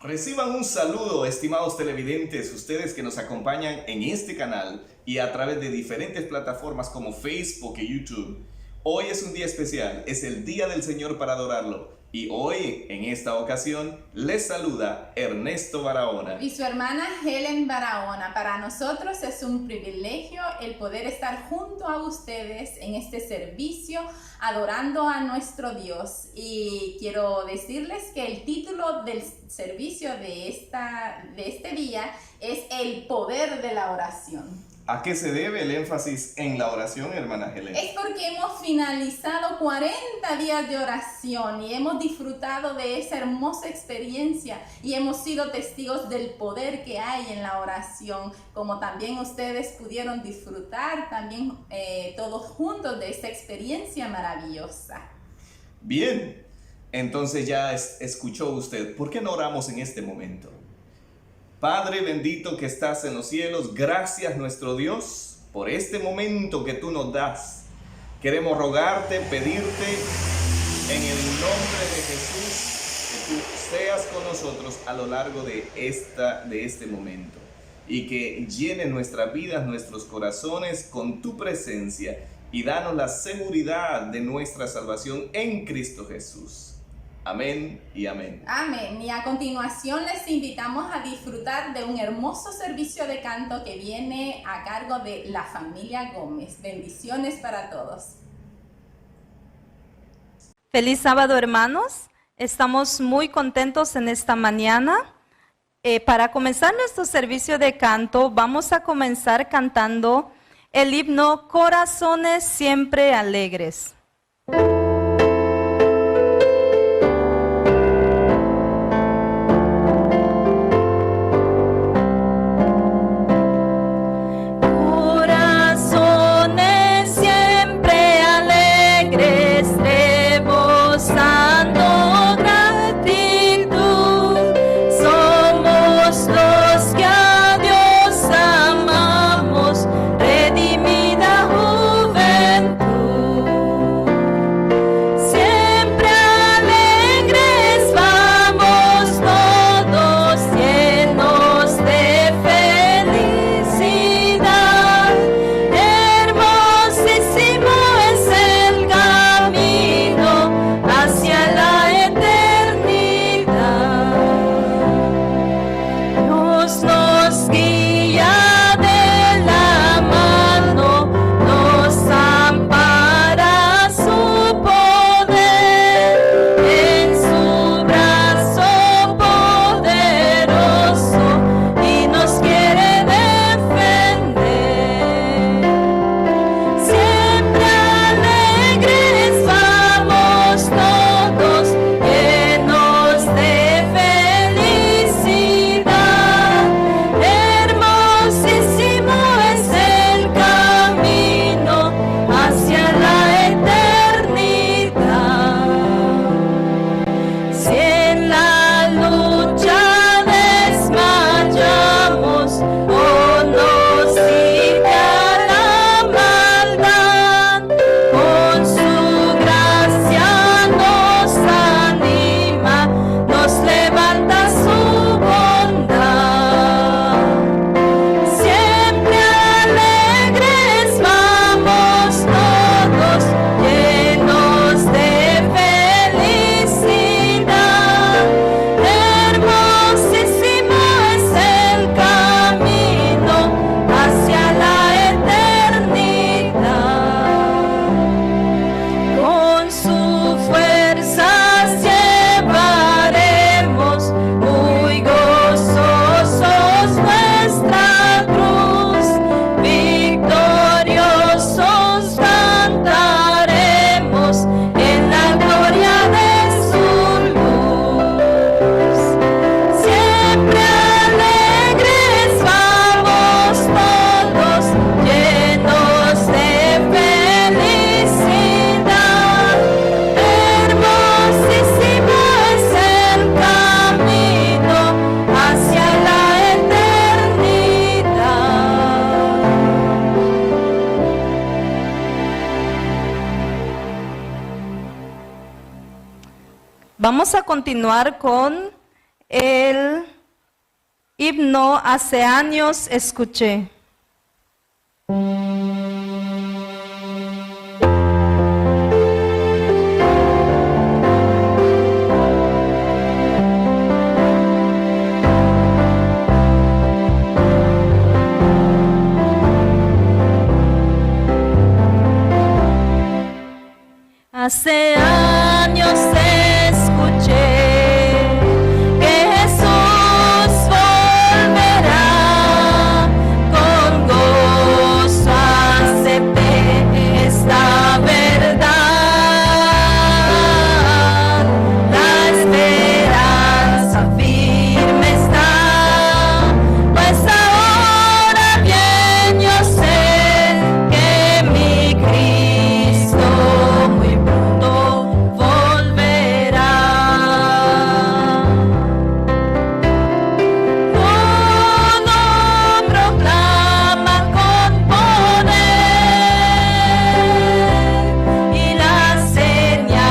Reciban un saludo, estimados televidentes, ustedes que nos acompañan en este canal y a través de diferentes plataformas como Facebook y YouTube. Hoy es un día especial, es el Día del Señor para adorarlo. Y hoy, en esta ocasión, les saluda Ernesto Barahona. Y su hermana Helen Barahona. Para nosotros es un privilegio el poder estar junto a ustedes en este servicio, adorando a nuestro Dios. Y quiero decirles que el título del servicio de este día es El Poder de la Oración. ¿A qué se debe el énfasis en la oración, hermana Helen? Es porque hemos finalizado 40 días de oración y hemos disfrutado de esa hermosa experiencia y hemos sido testigos del poder que hay en la oración, como también ustedes pudieron disfrutar también todos juntos de esta experiencia maravillosa. Bien, entonces ya escuchó usted. ¿Por qué no oramos en este momento? Padre bendito que estás en los cielos, gracias nuestro Dios por este momento que tú nos das. Queremos rogarte, pedirte en el nombre de Jesús que tú seas con nosotros a lo largo de este momento y que llene nuestras vidas, nuestros corazones con tu presencia y danos la seguridad de nuestra salvación en Cristo Jesús. Amén y amén. Amén. Y a continuación les invitamos a disfrutar de un hermoso servicio de canto que viene a cargo de la familia Gómez. Bendiciones para todos. Feliz sábado, hermanos. Estamos muy contentos en esta mañana. Para comenzar nuestro servicio de canto, vamos a comenzar cantando el himno Corazones Siempre Alegres. Vamos a continuar con el himno Hace años escuché. Hace años escuché que Jesús volverá, con gozo acepté esta verdad. La esperanza firme está, pues ahora bien yo sé que mi Cristo muy pronto volverá. Uno proclama con poder y las señales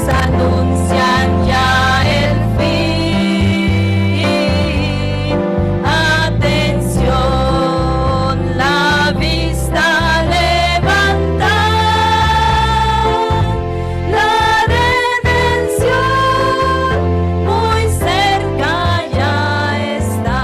anuncian ya el fin. Atención, la vista levantar, la redención muy cerca ya está.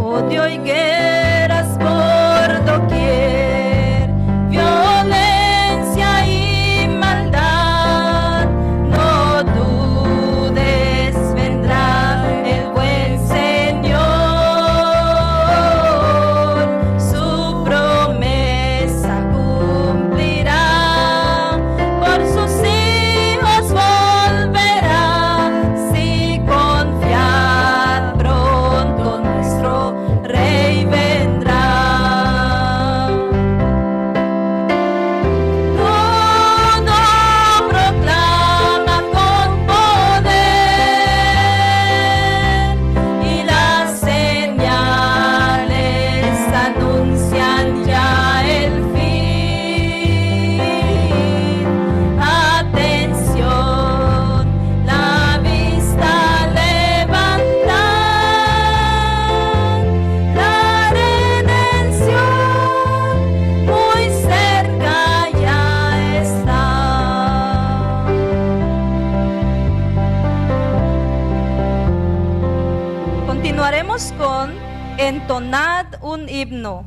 Odio y guerras por doquier, violencia y maldad. No dudes, vendrá el buen Señor, su promesa cumplirá, por sus hijos volverá. Si confiad, pronto nuestro Rey vendrá. Uno proclama con poder y las señales anuncian ya el fin. Atención, la vista levantar, la redención muy cerca ya está. Continuaremos con Entonad un himno.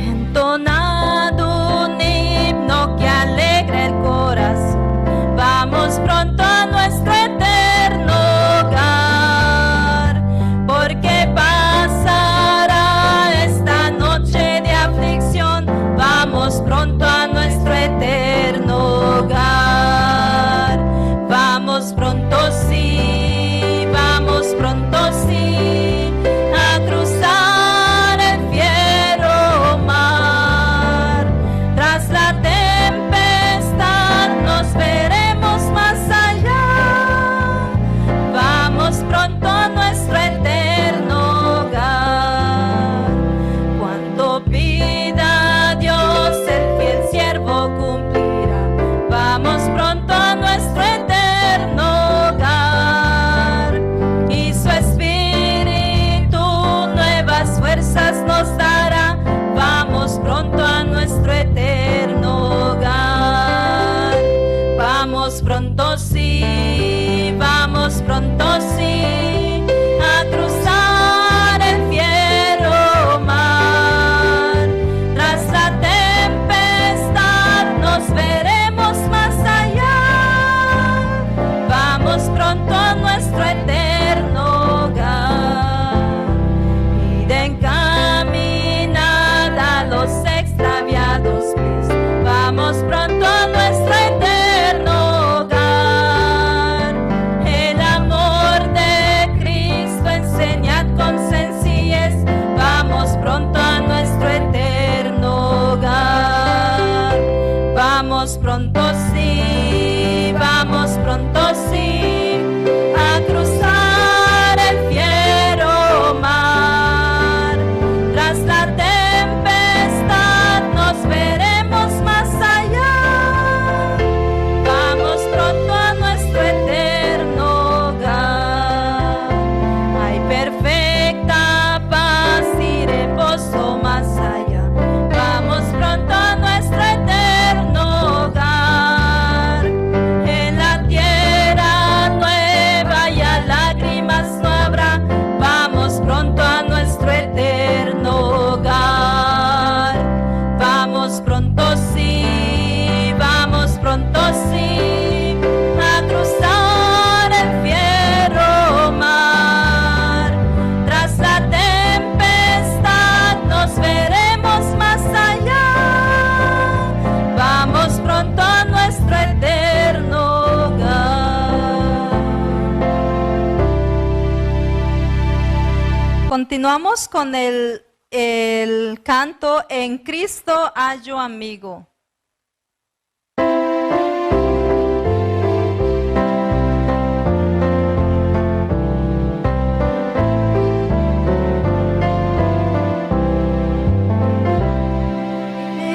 Entonad un himno que alegra el corazón. Vamos pronto a nuestro eterno hogar, porque pasará esta noche de aflicción. Vamos pronto a nuestro eterno hogar. Vamos pronto sí, vamos pronto sí, a cruzar el fiero mar. Tras la tempestad nos veremos más allá. Vamos pronto a nuestro eterno hogar. Cuando pida Dios el fiel siervo cumplirá. Vamos pronto a nuestro eterno hogar. Y su espíritu nuevas fuerzas nos dará. Vamos pronto a nuestro eterno hogar. Vamos pronto sí, vamos pronto sí, a cruzar el fiero mar. Tras la tempestad nos veremos más allá. Vamos pronto a nuestro eterno hogar. Y de encaminada a los extraviados pies. Vamos pronto a nuestro eterno hogar. El amor de Cristo enseñad con sencillez. Vamos pronto a nuestro eterno hogar. Vamos pronto sí, vamos pronto sí a cruzar el fiero mar. Tras la tempestad nos veremos más allá. Vamos pronto a nuestro eterno hogar. Hay perfecta paz y reposo más allá. Vamos pronto a nuestro eterno hogar. En la tierra nueva ya lágrimas no habrá. Vamos pronto a nuestro eterno hogar. Vamos pronto sí, a cruzar el fiero mar. Tras la tempestad nos veremos más allá. Vamos pronto a nuestro eterno hogar. Continuamos con el canto En Cristo hallo amigo.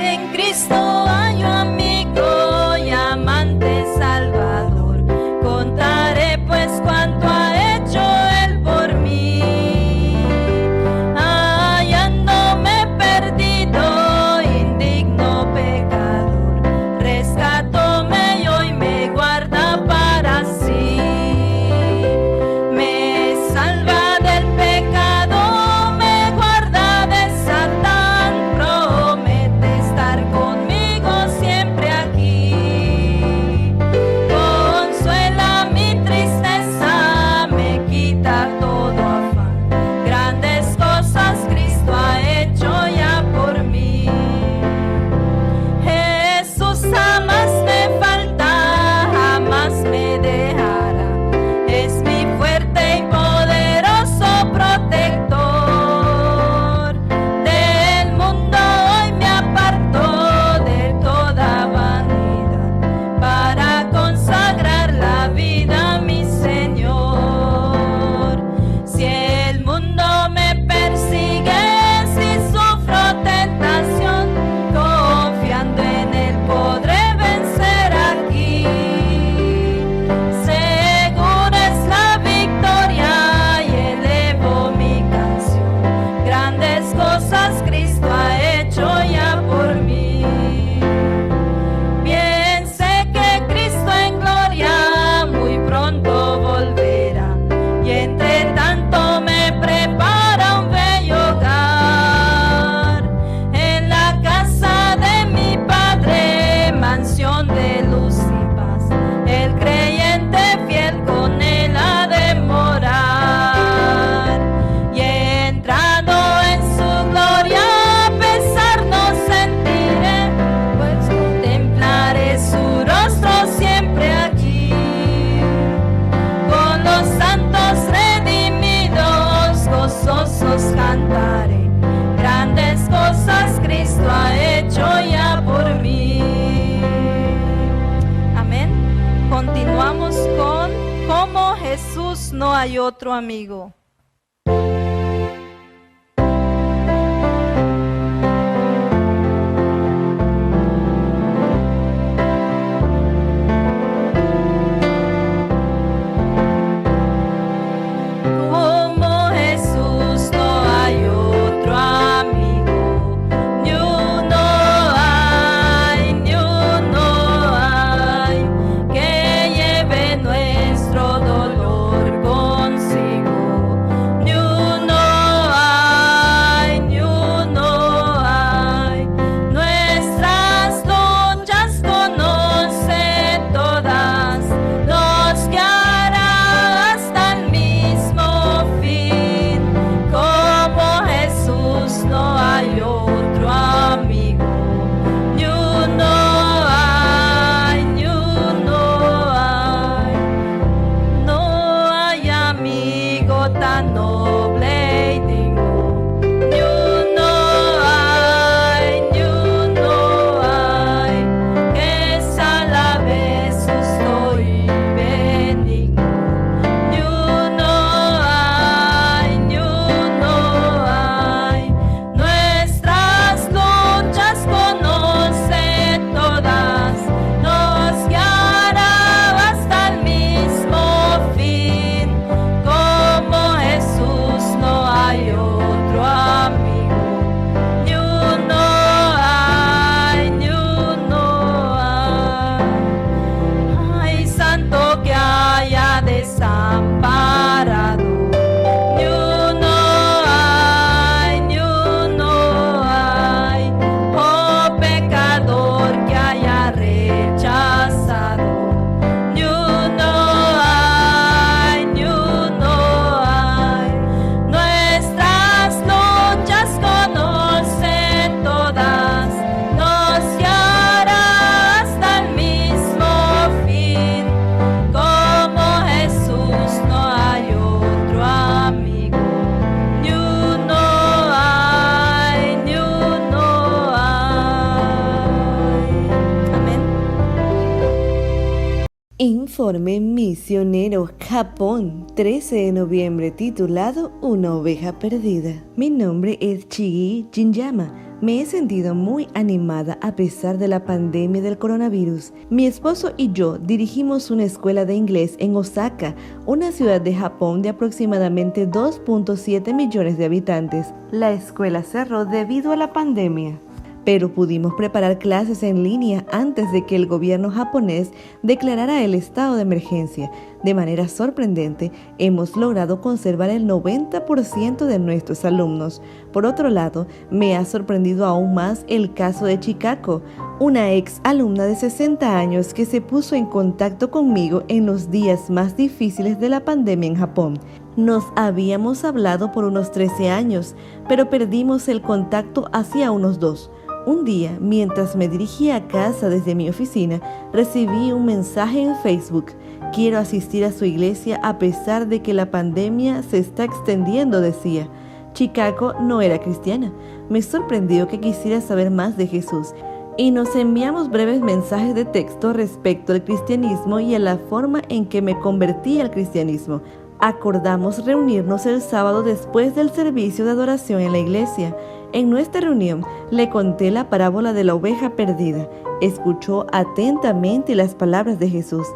En Cristo hallo amigo y amante Salvador. Contaré pues cuanto ha hecho Él por mí. Hallándome perdido, indigno pecador, rescatóme y hoy me guarda para sí. Me salva del pecado, me guarda de Satán, promete estar conmigo siempre aquí. Consuela mi tristeza, me quita todo afán. Grandes cosas Cristo ha hecho ya por mí. Jesús jamás me falta, jamás me dejará. Es mi fuerte y poderoso protector. Del mundo hoy me aparto de toda vanidad para consagrar la vida a mi Señor. Si el mundo me persigue, si sufro tentación, confiando en Él podré vencer aquí. Segura es la victoria y elevo mi canción. Grandes cosas Cristo ha hecho ya por mí. Bien sé que Cristo en gloria muy pronto volverá, y entre tanto me prepara un bello hogar. En la casa de mi Padre, mansión de luz y paz, el creyente fiel con Él ha de morar. Y entrado en su gloria, pesar no sentiré, pues contemplaré su rostro siempre aquí. Con los santos redimidos, gozosos cantaré. Grandes cosas Cristo ha hecho ya por mí. Amén. Continuamos con Como Jesús no hay otro amigo. Como Jesús no hay otro amigo, ni uno hay, que lleve nuestro dolor consigo. Informe misionero Japón, 13 de noviembre, titulado Una oveja perdida. Mi nombre es Chigi Jinjama. Me he sentido muy animada a pesar de la pandemia del coronavirus. Mi esposo y yo dirigimos una escuela de inglés en Osaka, una ciudad de Japón de aproximadamente 2.7 millones de habitantes. La escuela cerró debido a la pandemia, pero pudimos preparar clases en línea antes de que el gobierno japonés declarara el estado de emergencia. De manera sorprendente, hemos logrado conservar el 90% de nuestros alumnos. Por otro lado, me ha sorprendido aún más el caso de Chikako, una ex alumna de 60 años que se puso en contacto conmigo en los días más difíciles de la pandemia en Japón. Nos habíamos hablado por unos 13 años, pero perdimos el contacto hacía unos 2. Un día, mientras me dirigía a casa desde mi oficina, recibí un mensaje en Facebook. Quiero asistir a su iglesia a pesar de que la pandemia se está extendiendo, decía. Chikako no era cristiana. Me sorprendió que quisiera saber más de Jesús y nos enviamos breves mensajes de texto respecto al cristianismo y a la forma en que me convertí al cristianismo. Acordamos reunirnos el sábado después del servicio de adoración en la iglesia. En nuestra reunión le conté la parábola de la oveja perdida. Escuchó atentamente las palabras de Jesús.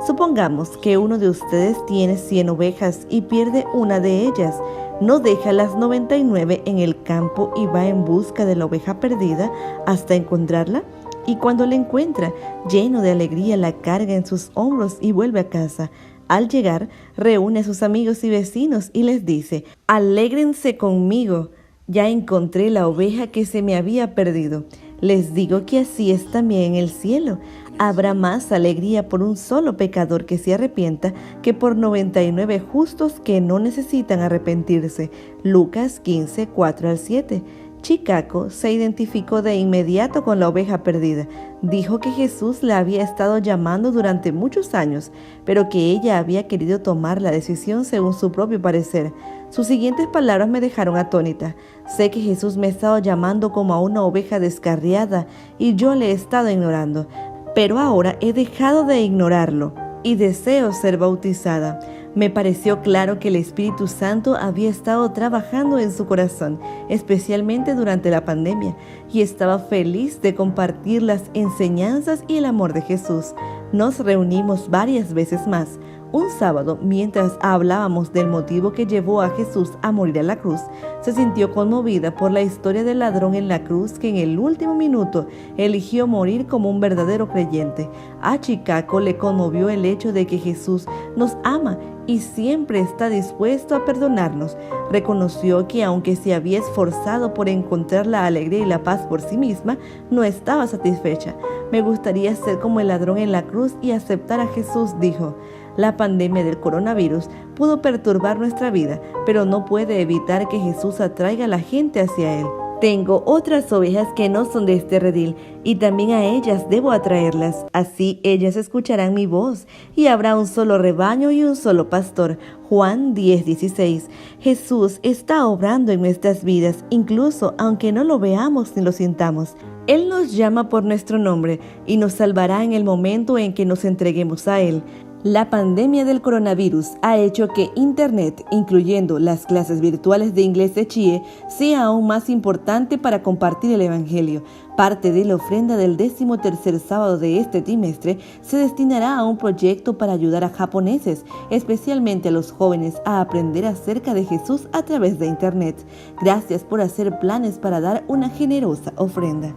Supongamos que uno de ustedes tiene 100 ovejas y pierde una de ellas. ¿No deja las 99 en el campo y va en busca de la oveja perdida hasta encontrarla? Y cuando la encuentra, lleno de alegría, la carga en sus hombros y vuelve a casa. Al llegar, reúne a sus amigos y vecinos y les dice: «Alégrense conmigo, ya encontré la oveja que se me había perdido». Les digo que así es también en el cielo. Habrá más alegría por un solo pecador que se arrepienta que por 99 justos que no necesitan arrepentirse. Lucas 15, 4-7. Chikako se identificó de inmediato con la oveja perdida. Dijo que Jesús la había estado llamando durante muchos años, pero que ella había querido tomar la decisión según su propio parecer. Sus siguientes palabras me dejaron atónita. Sé que Jesús me ha estado llamando como a una oveja descarriada y yo le he estado ignorando, pero ahora he dejado de ignorarlo y deseo ser bautizada. Me pareció claro que el Espíritu Santo había estado trabajando en su corazón, especialmente durante la pandemia, y estaba feliz de compartir las enseñanzas y el amor de Jesús. Nos reunimos varias veces más. Un sábado, mientras hablábamos del motivo que llevó a Jesús a morir a la cruz, se sintió conmovida por la historia del ladrón en la cruz que en el último minuto eligió morir como un verdadero creyente. A Chikako le conmovió el hecho de que Jesús nos ama y siempre está dispuesto a perdonarnos. Reconoció que aunque se había esforzado por encontrar la alegría y la paz por sí misma, no estaba satisfecha. Me gustaría ser como el ladrón en la cruz y aceptar a Jesús, dijo. La pandemia del coronavirus pudo perturbar nuestra vida, pero no puede evitar que Jesús atraiga a la gente hacia Él. Tengo otras ovejas que no son de este redil, y también a ellas debo atraerlas. Así ellas escucharán mi voz, y habrá un solo rebaño y un solo pastor. Juan 10:16. Jesús está obrando en nuestras vidas, incluso aunque no lo veamos ni lo sintamos. Él nos llama por nuestro nombre y nos salvará en el momento en que nos entreguemos a Él. La pandemia del coronavirus ha hecho que Internet, incluyendo las clases virtuales de inglés de CHIE, sea aún más importante para compartir el Evangelio. Parte de la ofrenda del 13º sábado de este trimestre se destinará a un proyecto para ayudar a japoneses, especialmente a los jóvenes, a aprender acerca de Jesús a través de Internet. Gracias por hacer planes para dar una generosa ofrenda.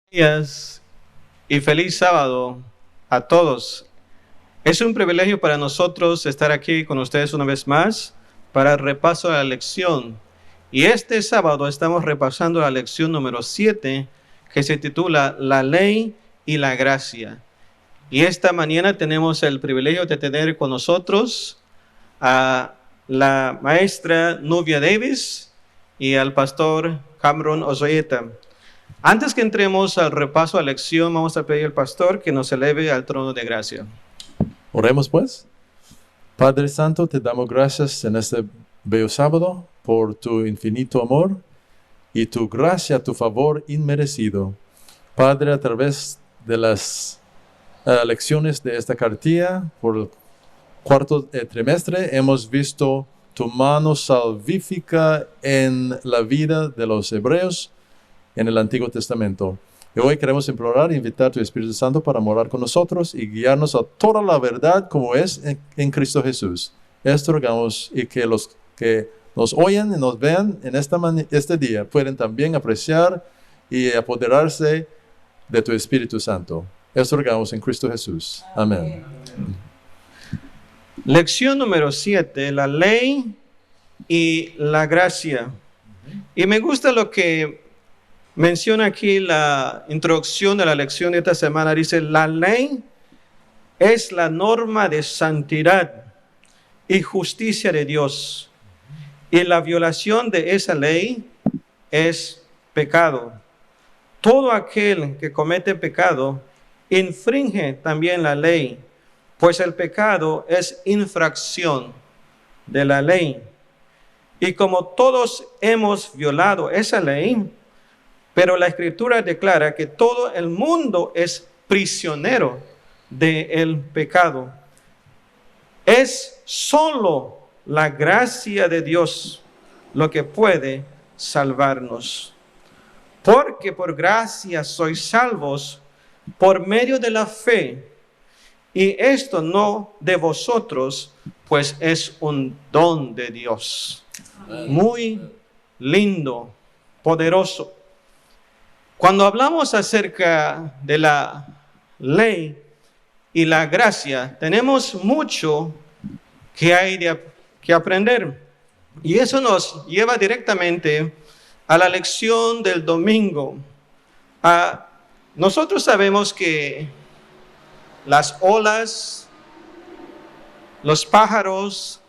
Días y feliz sábado a todos. Es un privilegio para nosotros estar aquí con ustedes una vez más para el repaso de la lección. Y este sábado estamos repasando la lección número 7, que se titula La Ley y la Gracia. Y esta mañana tenemos el privilegio de tener con nosotros a la maestra Nubia Davis y al pastor Cameron Ozoyeta. Antes que entremos al repaso a la lección, vamos a pedir al pastor que nos eleve al trono de gracia. Oremos pues. Padre Santo, te damos gracias en este bello sábado por tu infinito amor y tu gracia, tu favor inmerecido. Padre, a través de las lecciones de esta cartilla por el cuarto trimestre, hemos visto tu mano salvífica en la vida de los hebreos en el Antiguo Testamento. Y hoy queremos implorar e invitar a tu Espíritu Santo para morar con nosotros y guiarnos a toda la verdad como es en Cristo Jesús. Esto rogamos y que los que nos oyen y nos vean en este día pueden también apreciar y apoderarse de tu Espíritu Santo. Esto rogamos en Cristo Jesús. Amén. Lección número 7, la ley y la gracia. Y me gusta lo que menciona aquí la introducción de la lección de esta semana. Dice, la ley es la norma de santidad y justicia de Dios. Y la violación de esa ley es pecado. Todo aquel que comete pecado infringe también la ley, pues el pecado es infracción de la ley. Y como todos hemos violado esa ley, pero la Escritura declara que todo el mundo es prisionero del pecado. Es solo la gracia de Dios lo que puede salvarnos. Porque por gracia sois salvos por medio de la fe. Y esto no de vosotros, pues es un don de Dios. Muy lindo, poderoso. Cuando hablamos acerca de la ley y la gracia, tenemos mucho que hay que aprender. Y eso nos lleva directamente a la lección del domingo. Nosotros sabemos que las olas, los pájaros,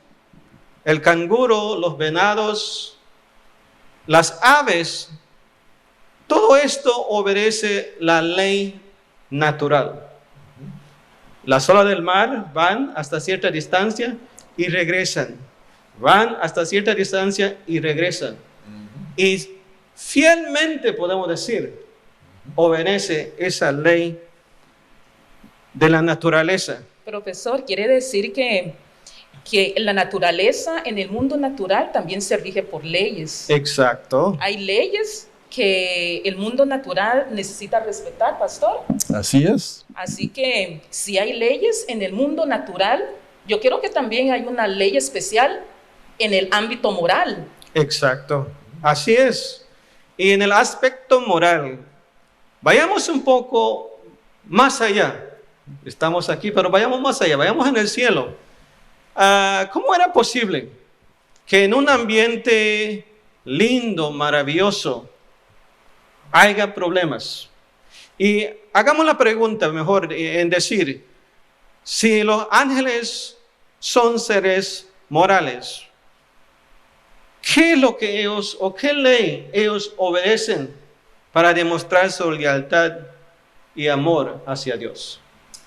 el canguro, los venados, las aves, todo esto obedece la ley natural. Las olas del mar van hasta cierta distancia y regresan. Van hasta cierta distancia y regresan. Y fielmente podemos decir, obedece esa ley de la naturaleza. Profesor, quiere decir que la naturaleza en el mundo natural también se rige por leyes. Exacto. Hay leyes que el mundo natural necesita respetar, pastor. Así es. Así que si hay leyes en el mundo natural, yo creo que también hay una ley especial en el ámbito moral. Exacto. Así es. Y en el aspecto moral, vayamos un poco más allá. Estamos aquí, pero vayamos más allá, vayamos en el cielo. ¿Cómo era posible que en un ambiente lindo, maravilloso, haya problemas? Y hagamos la pregunta mejor en decir, si los ángeles son seres morales, ¿qué es lo que ellos, o qué ley ellos obedecen para demostrar su lealtad y amor hacia Dios?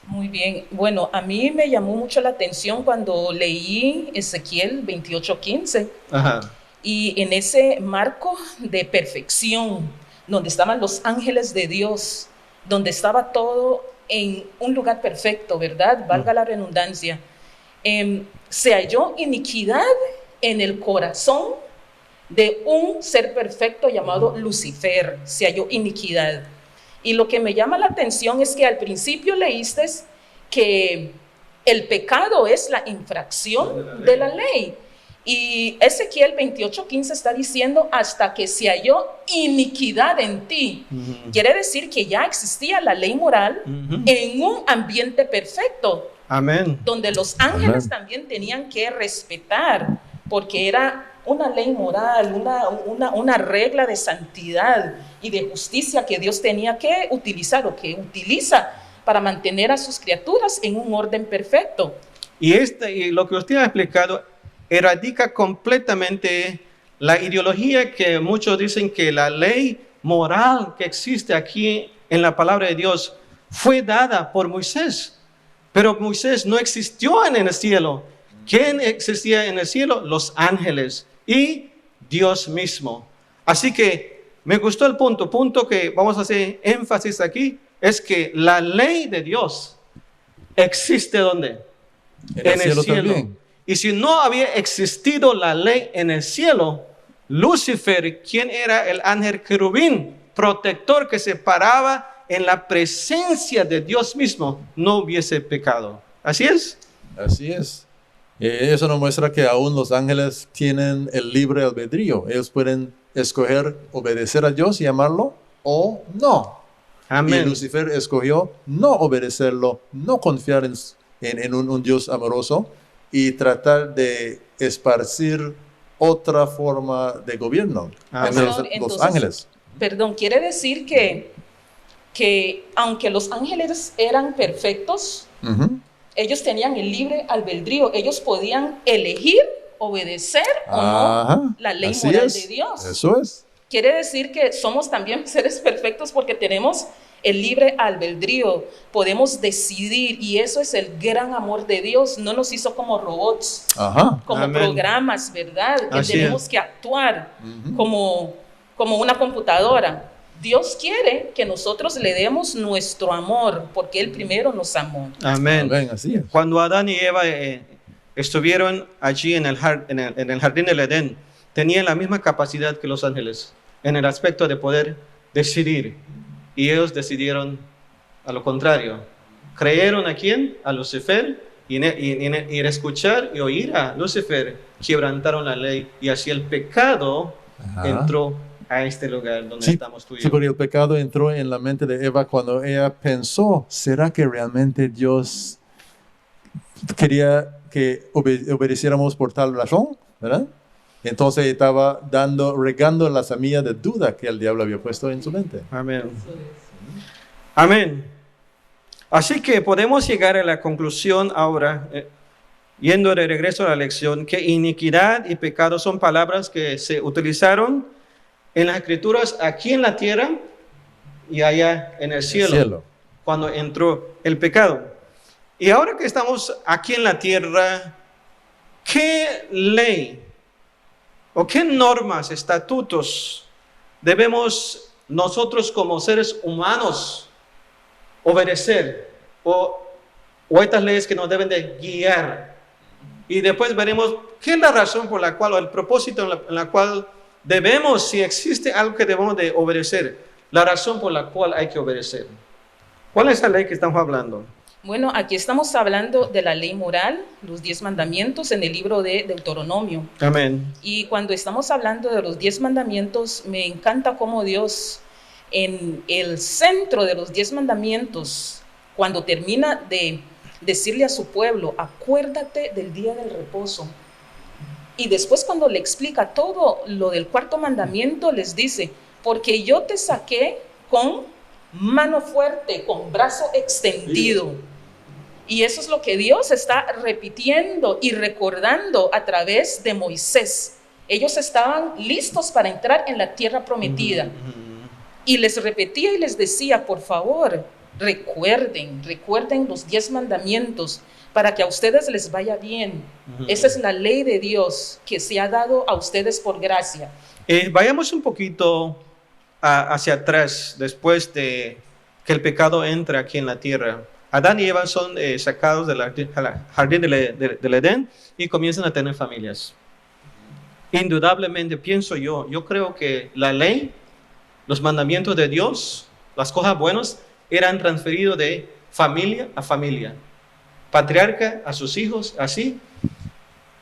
Muy bien. Bueno, a mí me llamó mucho la atención cuando leí Ezequiel 28:15. Ajá. Y en ese marco de perfección, donde estaban los ángeles de Dios, donde estaba todo en un lugar perfecto, ¿verdad? Valga la redundancia. Se halló iniquidad en el corazón de un ser perfecto llamado Lucifer. Se halló iniquidad. Y lo que me llama la atención es que al principio leíste que el pecado es la infracción de la ley. Y Ezequiel 28:15 está diciendo hasta que se halló iniquidad en ti. Quiere decir que ya existía la ley moral en un ambiente perfecto. Amén. Donde los ángeles también tenían que respetar, porque era una ley moral, una regla de santidad y de justicia que Dios tenía que utilizar o que utiliza para mantener a sus criaturas en un orden perfecto. Y lo que usted ha explicado erradica completamente la ideología que muchos dicen que la ley moral que existe aquí en la palabra de Dios fue dada por Moisés. Pero Moisés no existió en el cielo. ¿Quién existía en el cielo? Los ángeles y Dios mismo. Así que me gustó el punto que vamos a hacer énfasis aquí, es que la ley de Dios existe ¿dónde? En el cielo también. Y si no había existido la ley en el cielo, Lucifer, quien era el ángel querubín, protector que se paraba en la presencia de Dios mismo, no hubiese pecado. ¿Así es? Así es. Eso nos muestra que aún los ángeles tienen el libre albedrío. Ellos pueden escoger obedecer a Dios y amarlo o no. Amén. Y Lucifer escogió no obedecerlo, no confiar en un Dios amoroso y tratar de esparcir otra forma de gobierno entre los ángeles. Perdón, quiere decir que aunque los ángeles eran perfectos, ellos tenían el libre albedrío, ellos podían elegir obedecer o no la ley moral de Dios. Eso es. Quiere decir que somos también seres perfectos porque tenemos el libre albedrío, podemos decidir, y eso es el gran amor de Dios. No nos hizo como robots, como Amén. Programas, ¿verdad? Que Así tenemos que actuar como una computadora. Dios quiere que nosotros le demos nuestro amor, porque Él primero nos amó. Amén. Amén, así es. Cuando Adán y Eva estuvieron allí en el jardín del Edén, tenían la misma capacidad que los ángeles en el aspecto de poder decidir. Y ellos decidieron a lo contrario. ¿Creyeron a quién? A Lucifer. Y en escuchar y oír a Lucifer, quebrantaron la ley. Y así el pecado entró a este lugar donde estamos tú y yo. Sí, porque el pecado entró en la mente de Eva cuando ella pensó, ¿será que realmente Dios quería que obedeciéramos por tal razón? ¿Verdad? Entonces estaba regando la semilla de duda que el diablo había puesto en su mente. Amén. Amén. Así que podemos llegar a la conclusión ahora, yendo de regreso a la lección, que iniquidad y pecado son palabras que se utilizaron en las escrituras aquí en la tierra y allá en el cielo, cuando entró el pecado. Y ahora que estamos aquí en la tierra, ¿qué ley o qué normas, estatutos debemos nosotros como seres humanos obedecer? O estas leyes que nos deben de guiar. Y después veremos qué es la razón por la cual, o el propósito en la cual debemos, si existe algo que debemos de obedecer, la razón por la cual hay que obedecer. ¿Cuál es la ley que estamos hablando? Bueno, aquí estamos hablando de la ley moral, los 10 mandamientos en el libro de Deuteronomio. Amén. Y cuando estamos hablando de los 10 mandamientos, me encanta cómo Dios, en el centro de los 10 mandamientos, cuando termina de decirle a su pueblo, acuérdate del día del reposo. Y después cuando le explica todo lo del cuarto mandamiento, les dice, porque yo te saqué con mano fuerte, con brazo extendido. Y eso es lo que Dios está repitiendo y recordando a través de Moisés. Ellos estaban listos para entrar en la tierra prometida. Y les repetía y les decía, por favor, recuerden los 10 mandamientos para que a ustedes les vaya bien. Esa es la ley de Dios que se ha dado a ustedes por gracia. Vayamos un poquito hacia atrás, después de que el pecado entra aquí en la tierra. Adán y Eva son sacados del jardín del Edén y comienzan a tener familias. Indudablemente, pienso yo creo que la ley, los mandamientos de Dios, las cosas buenas, eran transferidos de familia a familia, patriarca a sus hijos, así.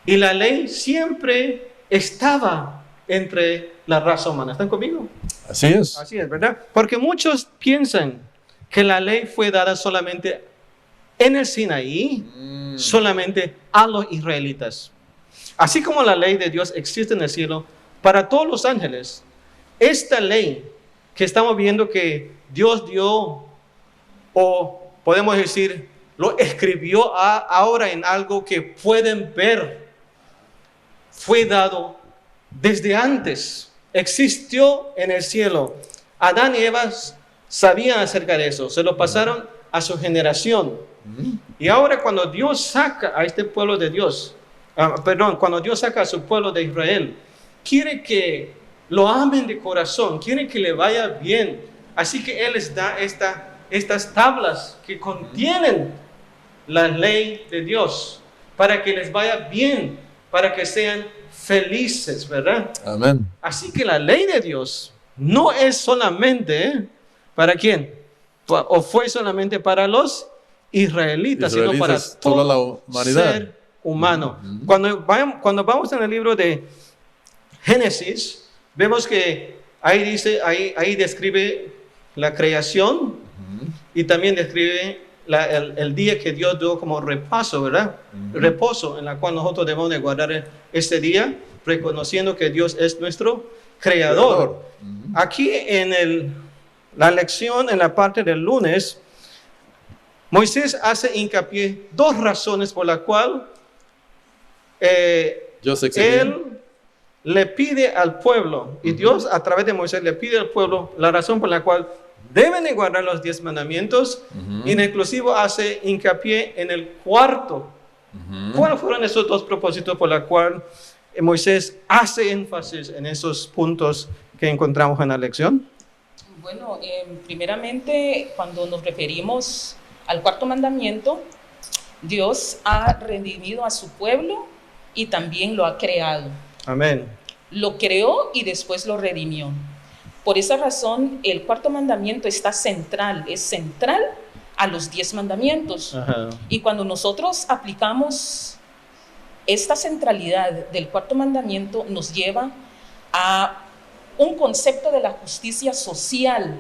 Y la ley siempre estaba entre la raza humana. ¿Están conmigo? Así es. Así es, ¿verdad? Porque muchos piensan que la ley fue dada solamente en el Sinaí, solamente a los israelitas. Así como la ley de Dios existe en el cielo para todos los ángeles, esta ley que estamos viendo que Dios dio, o podemos decir, lo escribió ahora en algo que pueden ver, fue dado desde antes, existió en el cielo. Adán y Eva sabían acerca de eso, se lo pasaron a su generación. Y ahora cuando Dios saca a este pueblo de Dios, cuando Dios saca a su pueblo de Israel, quiere que lo amen de corazón, quiere que le vaya bien. Así que Él les da estas tablas que contienen la ley de Dios, para que les vaya bien, para que sean felices, ¿verdad? Amén. Así que la ley de Dios no es solamente ¿para quién? O fue solamente para los israelitas, sino para toda la todo humanidad. ser humano. Cuando vamos en el libro de Génesis, vemos que ahí dice, ahí describe la creación y también describe el día que Dios dio como repaso, ¿verdad? Reposo, en la cual nosotros debemos de guardar este día, reconociendo que Dios es nuestro creador. Aquí en la lección, en la parte del lunes, Moisés hace hincapié dos razones por las cuales él le pide al pueblo, y Dios a través de Moisés le pide al pueblo la razón por la cual deben de guardar los 10 mandamientos, y inclusive hace hincapié en el cuarto. ¿Cuáles fueron esos dos propósitos por los cuales Moisés hace énfasis en esos puntos que encontramos en la lección? Bueno, primeramente, cuando nos referimos al cuarto mandamiento, Dios ha redimido a su pueblo y también lo ha creado. Amén. Lo creó y después lo redimió. Por esa razón, el cuarto mandamiento está central, es central a los 10 mandamientos. Ajá. Y cuando nosotros aplicamos esta centralidad del cuarto mandamiento, nos lleva a un concepto de la justicia social.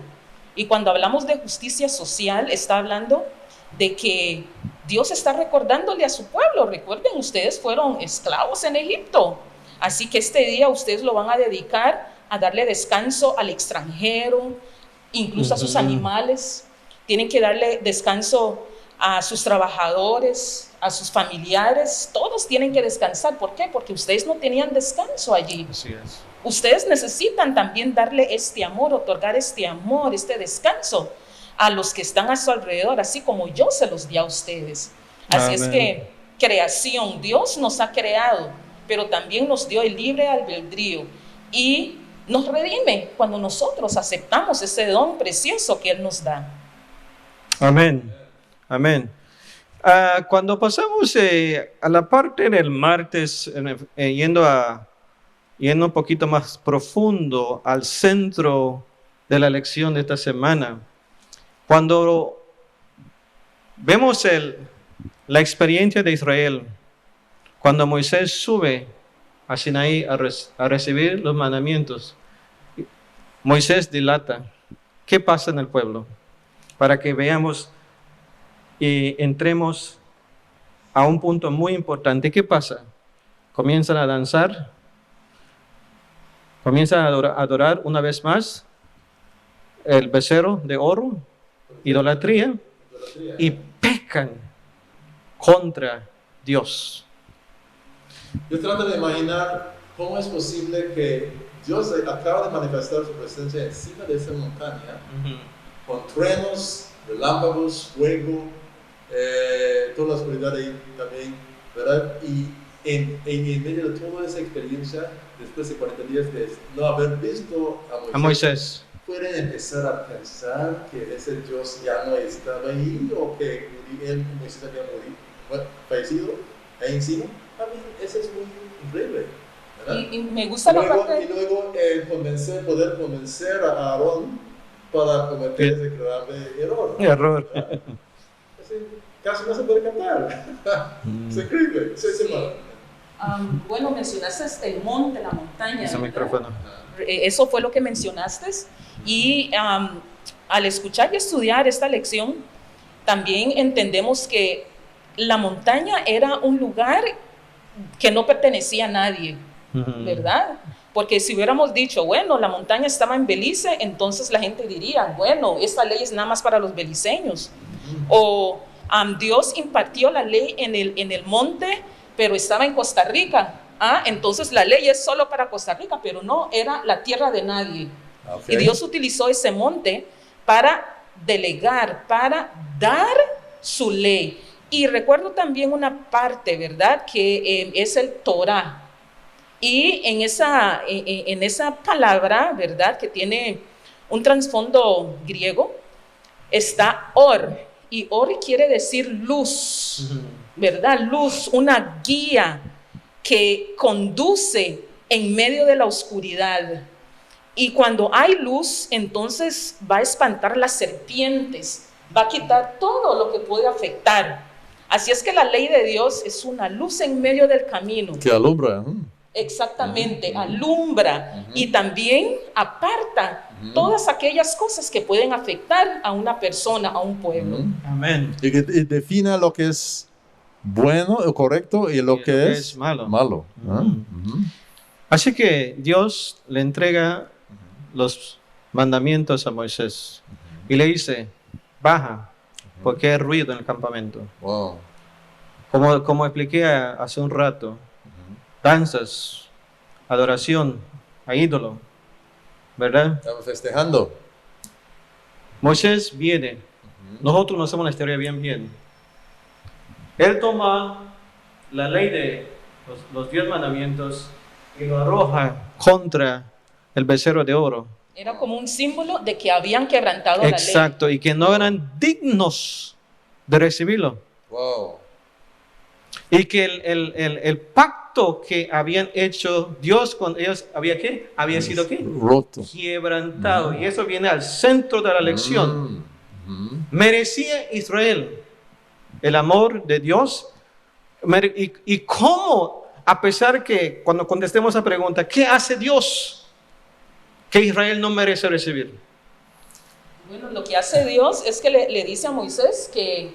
Y cuando hablamos de justicia social, está hablando de que Dios está recordándole a su pueblo. Recuerden, ustedes fueron esclavos en Egipto. Así que este día ustedes lo van a dedicar a darle descanso al extranjero, incluso a sus animales. Tienen que darle descanso a sus trabajadores, a sus familiares. Todos tienen que descansar. ¿Por qué? Porque ustedes no tenían descanso allí. Así es. Ustedes necesitan también darle este amor, otorgar este amor, este descanso a los que están a su alrededor, así como yo se los di a ustedes. Así Amén. es que creación, Dios nos ha creado, pero también nos dio el libre albedrío y nos redime cuando nosotros aceptamos ese don precioso que Él nos da. Amén. Amén. Cuando pasamos a la parte del martes, yendo un poquito más profundo al centro de la lección de esta semana, cuando vemos la experiencia de Israel, cuando Moisés sube a Sinaí a recibir los mandamientos, Moisés dilata qué pasa en el pueblo, para que veamos y entremos a un punto muy importante. ¿Qué pasa? Comienzan a danzar, comienzan a adorar una vez más el becerro de oro, idolatría, y pecan contra Dios. Yo trato de imaginar cómo es posible que Dios acaba de manifestar su presencia encima de esa montaña, con truenos, relámpagos, fuego, toda la oscuridad ahí también, ¿verdad? Y en medio de toda esa experiencia, después de 40 días de no haber visto a Moisés, pueden empezar a pensar que ese Dios ya no estaba ahí, o que Moisés había fallecido ahí encima. A mí eso es muy increíble, ¿verdad? Y me gusta la parte... Y luego poder convencer a Aarón para cometer ese grave error. Casi no se puede cantar. Es increíble. Bueno, mencionaste el monte, la montaña. Ese micrófono. Eso fue lo que mencionaste. Y al escuchar y estudiar esta lección, también entendemos que la montaña era un lugar que no pertenecía a nadie, ¿verdad? Porque si hubiéramos dicho, bueno, la montaña estaba en Belice, entonces la gente diría, bueno, esta ley es nada más para los beliceños. O Dios impartió la ley en el monte, pero estaba en Costa Rica. entonces la ley es solo para Costa Rica, pero no, era la tierra de nadie. Ok. Y Dios utilizó ese monte para delegar, para dar su ley. Y recuerdo también una parte, ¿verdad? Que es el Torah. Y en esa palabra, ¿verdad? Que tiene un trasfondo griego, está or. Y or quiere decir luz, ¿verdad? Luz, una guía que conduce en medio de la oscuridad. Y cuando hay luz, entonces va a espantar las serpientes, va a quitar todo lo que puede afectar. Así es que la ley de Dios es una luz en medio del camino. Que alumbra. Exactamente, alumbra y también aparta todas aquellas cosas que pueden afectar a una persona, a un pueblo. Amén. Y que defina lo que es bueno o correcto y lo que es malo. Así que Dios le entrega los mandamientos a Moisés y le dice, baja, porque hay ruido en el campamento. Wow. Como expliqué hace un rato, danzas, adoración a ídolo, ¿verdad? Estamos festejando. Moisés viene, nosotros no hacemos la historia bien. Él toma la ley de los 10 mandamientos y lo arroja contra el becerro de oro. Era como un símbolo de que habían quebrantado la ley. Exacto, y que no eran dignos de recibirlo. Wow. Y que el pacto que habían hecho Dios con ellos había sido ¿qué? Roto. Quebrantado. Y eso viene al centro de la lección. Merecía Israel el amor de Dios. Y cómo, a pesar que cuando contestemos esa pregunta, ¿qué hace Dios que Israel no merece recibir? Bueno, lo que hace Dios es que le dice a Moisés que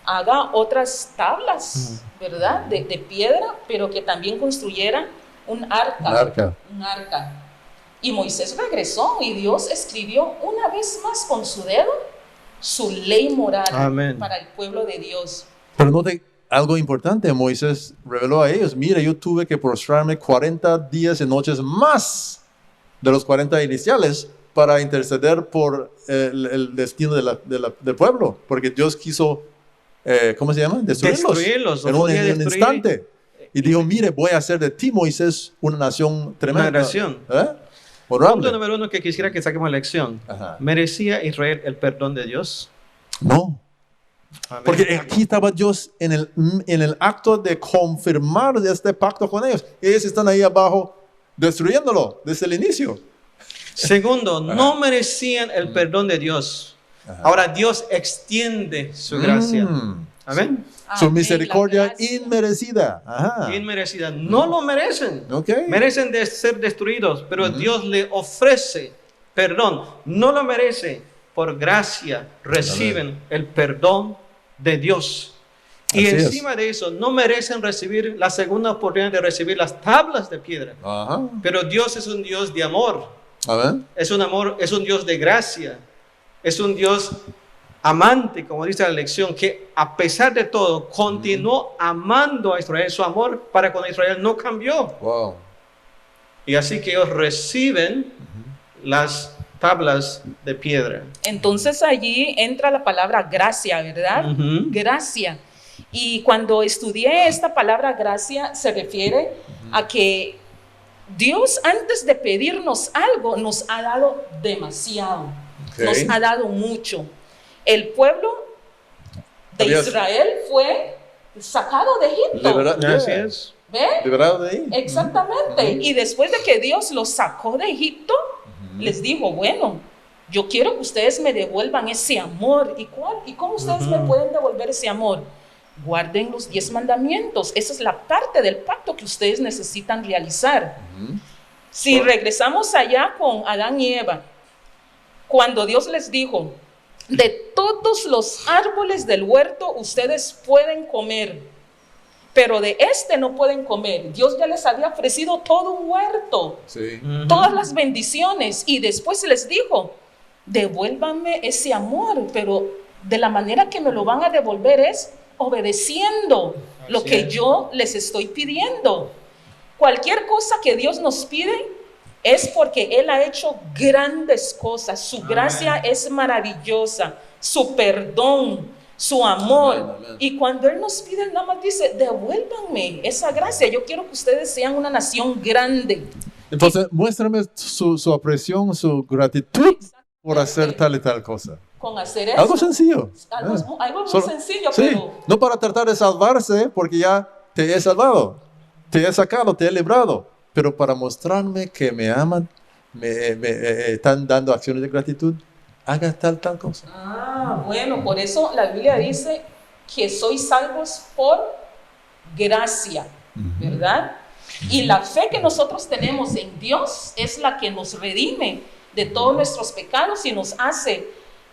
haga otras tablas, ¿verdad? De piedra, pero que también construyera un arca. Un arca. Y Moisés regresó y Dios escribió una vez más con su dedo su ley moral. Amén. Para el pueblo de Dios. Pero note algo importante, Moisés reveló a ellos, mira, yo tuve que prostrarme 40 días y noches más de los 40 iniciales para interceder por el destino del pueblo, porque Dios quiso, ¿cómo se llama? Destruirlos. En un instante. Y dijo, mire, voy a hacer de ti, Moisés, una nación tremenda. Una nación. Honorable. Punto número 1 que quisiera que saquemos lección. Ajá. ¿Merecía Israel el perdón de Dios? No. Amén. Porque aquí estaba Dios en el acto de confirmar este pacto con ellos. Ellos están ahí abajo destruyéndolo desde el inicio. Segundo, no merecían el perdón de Dios. Ahora Dios extiende su gracia. Amén. Su misericordia La gracia. inmerecida. Ajá. Inmerecida. No lo merecen. Ok. Merecen de ser destruidos, pero Dios le ofrece perdón. No lo merece. Por gracia reciben el perdón de Dios. Y Así encima de eso, no merecen recibir la segunda oportunidad de recibir las tablas de piedra. Ajá. Pero Dios es un Dios de amor. Amén. Es un Dios de gracia. Es un Dios amante, como dice la lección, que a pesar de todo continuó amando a Israel. Su amor para con Israel no cambió. Wow. Y así que ellos reciben las tablas de piedra. Entonces allí entra la palabra gracia, ¿verdad? Gracia. Y cuando estudié esta palabra gracia, se refiere a que Dios, antes de pedirnos algo, nos ha dado demasiado. Okay. Nos ha dado mucho. El pueblo de Israel fue sacado de Egipto. Así es. ¿Ve? Liberado de ahí. Exactamente. Y después de que Dios los sacó de Egipto, les dijo, bueno, yo quiero que ustedes me devuelvan ese amor. ¿Y cuál? ¿Y cómo ustedes me pueden devolver ese amor? Guarden los 10 mandamientos. Esa es la parte del pacto que ustedes necesitan realizar. Si regresamos allá con Adán y Eva, cuando Dios les dijo, de todos los árboles del huerto ustedes pueden comer, pero de este no pueden comer. Dios ya les había ofrecido todo un huerto, Sí. todas las bendiciones, y después les dijo, devuélvanme ese amor, pero de la manera que me lo van a devolver es obedeciendo lo que yo les estoy pidiendo. Cualquier cosa que Dios nos pide es porque Él ha hecho grandes cosas. Su gracia es maravillosa, su perdón, su amor. Amén, amén. Y cuando Él nos pide, Él nada más dice, devuélvanme esa gracia. Yo quiero que ustedes sean una nación grande. Entonces, muéstrame su apreciación, su gratitud por hacer tal y tal cosa. Con hacer eso. Algo sencillo. Algo muy Solo- sencillo, sí, pero no para tratar de salvarse, porque ya te he salvado, te he sacado, te he librado, pero para mostrarme que me aman, me están dando acciones de gratitud, haga tal cosa. bueno, por eso la Biblia dice que sois salvos por gracia, ¿verdad? Y la fe que nosotros tenemos en Dios es la que nos redime de todos nuestros pecados y nos hace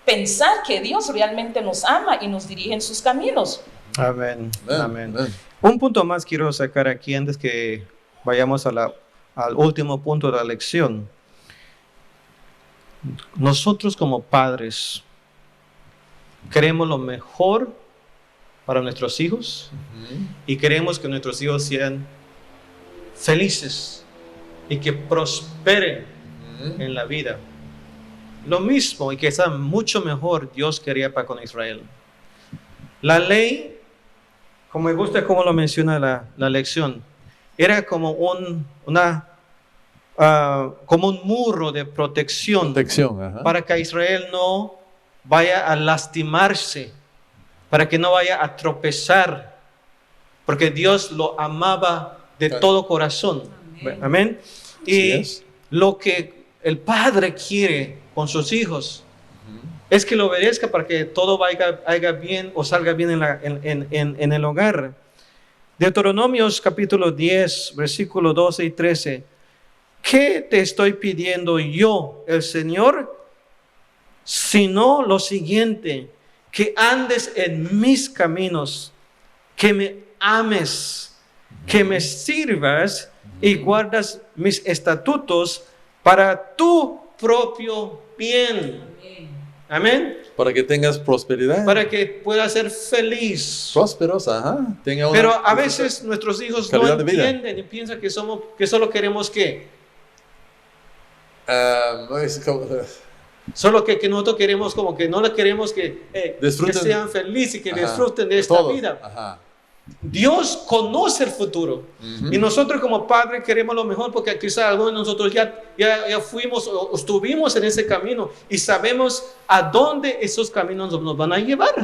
pensar que Dios realmente nos ama y nos dirige en sus caminos. Amén. Amén, Amén. amén. Un punto más quiero sacar aquí antes que vayamos al último punto de la lección. Nosotros como padres queremos lo mejor para nuestros hijos y queremos que nuestros hijos sean felices y que prosperen en la vida. Lo mismo y quizá mucho mejor Dios quería para con Israel. La ley, como me gusta como lo menciona la lección, era como como un muro de protección Protección, para que Israel no vaya a lastimarse, para que no vaya a tropezar, porque Dios lo amaba de todo corazón. Amén. Y es. lo que el padre quiere con sus hijos es que lo obedezca para que todo vaya bien o salga bien en el hogar. Deuteronomios capítulo 10, versículo 12 y 13. ¿Qué te estoy pidiendo yo, el Señor? Sino lo siguiente, que andes en mis caminos, que me ames, que me sirvas y guardas mis estatutos para tu propio bien. Amén. Para que tengas prosperidad. Para que puedas ser feliz. Prósperos, Tenga una- Pero a veces nuestros hijos no calidad de vida. entienden y piensan que solo queremos que Es como- solo que nosotros queremos como que no le queremos que Disfruten. sean felices y que Ajá. disfruten de esta Todos. vida. Ajá. Dios conoce el futuro y nosotros como padres queremos lo mejor porque quizás algunos de nosotros ya fuimos o estuvimos en ese camino y sabemos a dónde esos caminos nos van a llevar,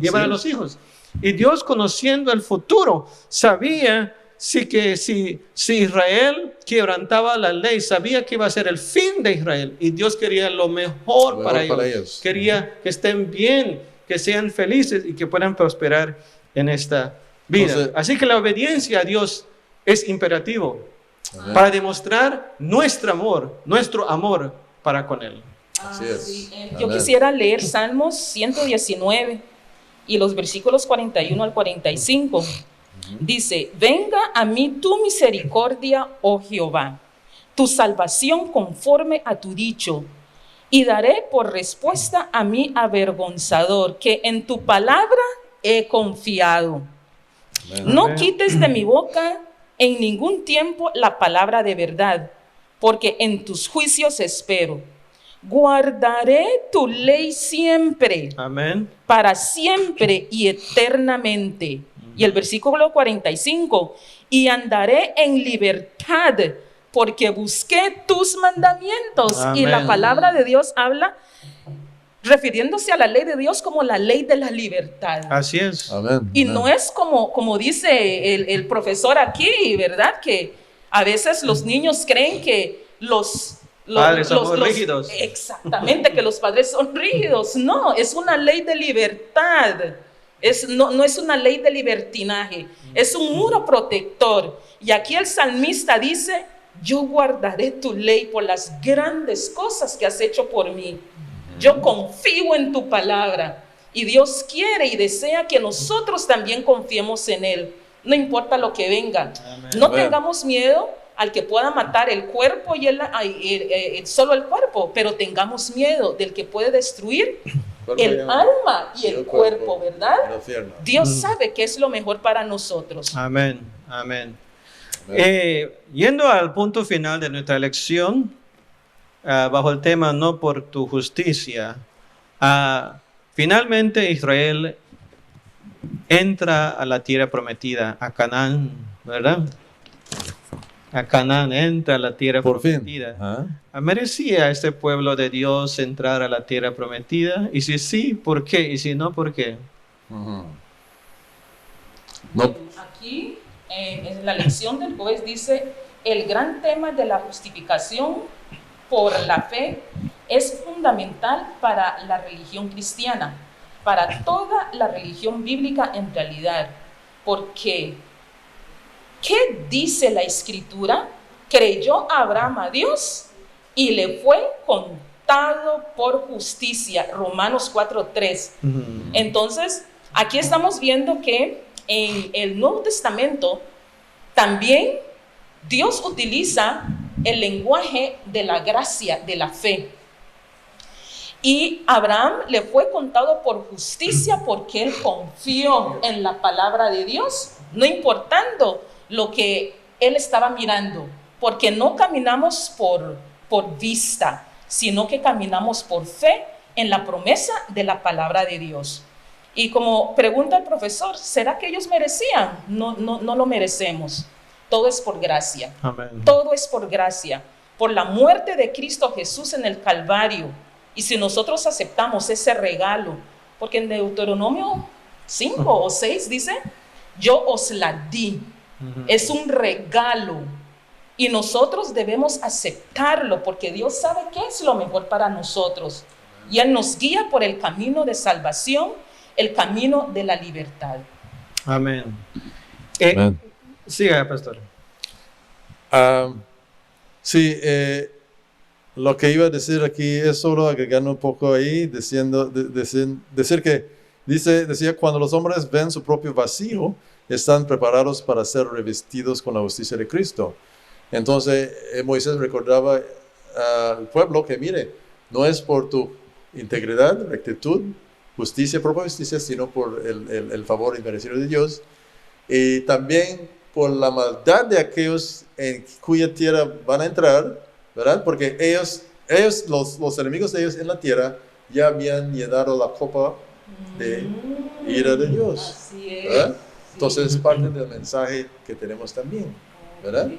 llevar a los hijos. Y Dios, conociendo el futuro, sabía si Israel quebrantaba la ley, sabía que iba a ser el fin de Israel y Dios quería lo mejor para ellos. Quería que estén bien, que sean felices y que puedan prosperar en esta vida. Entonces, así que la obediencia a Dios es imperativo para demostrar nuestro amor para con Él. Así es. Yo Amén. quisiera leer Salmos 119 y los versículos 41 al 45. Dice, venga a mí tu misericordia, oh Jehová, tu salvación conforme a tu dicho, y daré por respuesta a mi avergonzador, que en tu palabra he confiado. No Amén. quites de mi boca en ningún tiempo la palabra de verdad, porque en tus juicios espero. Guardaré tu ley siempre, Amén. para siempre y eternamente. Y el versículo 45, y andaré en libertad, porque busqué tus mandamientos. Amén. Y la palabra de Dios habla, refiriéndose a la ley de Dios como la ley de la libertad. Así es. Amén. Y Amén. no es como dice el profesor aquí, ¿verdad? Que a veces los niños creen que los Padres somos rígidos. Exactamente, que los padres son rígidos. No, es una ley de libertad. No es una ley de libertinaje. Es un muro protector. Y aquí el salmista dice, yo guardaré tu ley por las grandes cosas que has hecho por mí. Yo confío en tu palabra. Y Dios quiere y desea que nosotros también confiemos en Él. No importa lo que venga. No Amén. tengamos miedo al que pueda matar el cuerpo y solo el cuerpo, pero tengamos miedo del que puede destruir el alma y el cuerpo, ¿verdad? El infierno. Dios sabe qué es lo mejor para nosotros. Amén. Amén. Yendo al punto final de nuestra lección, bajo el tema no por tu justicia, finalmente Israel entra a la tierra prometida, a Canaán, ¿verdad? A Canaán entra a la tierra Por fin. prometida. ¿Merecía este pueblo de Dios entrar a la tierra prometida? Y si sí, ¿por qué? Y si no, ¿por qué? No, Aquí, en la lección del juez dice, el gran tema de la justificación por la fe es fundamental para la religión cristiana, para toda la religión bíblica en realidad, porque ¿qué dice la Escritura? Creyó Abraham a Dios y le fue contado por justicia, Romanos 4:3. Entonces, aquí estamos viendo que en el Nuevo Testamento también Dios utiliza el lenguaje de la gracia, de la fe. Y Abraham le fue contado por justicia porque él confió en la palabra de Dios, no importando lo que él estaba mirando, porque no caminamos por vista, sino que caminamos por fe en la promesa de la palabra de Dios. Y como pregunta el profesor, ¿será que ellos merecían? No lo merecemos. Todo es por gracia. Amén. Todo es por gracia, por la muerte de Cristo Jesús en el Calvario. Y si nosotros aceptamos ese regalo, porque en Deuteronomio 5 o 6 dice, yo os la di. Es un regalo. Y nosotros debemos aceptarlo porque Dios sabe qué es lo mejor para nosotros. Y Él nos guía por el camino de salvación, el camino de la libertad. Amén. Amén. Siga, pastor. Sí, lo que iba a decir aquí es solo agregando un poco ahí, decir que decía, cuando los hombres ven su propio vacío, están preparados para ser revestidos con la justicia de Cristo. Entonces, Moisés recordaba al pueblo que, mire, no es por tu integridad, rectitud, justicia, propia justicia, sino por el favor inmerecido de Dios. Y también por la maldad de aquellos en cuya tierra van a entrar, ¿verdad? Porque ellos los enemigos de ellos en la tierra, ya habían llenado la copa de ira de Dios. Así es. ¿Verdad? Entonces es parte del mensaje que tenemos también, ¿verdad?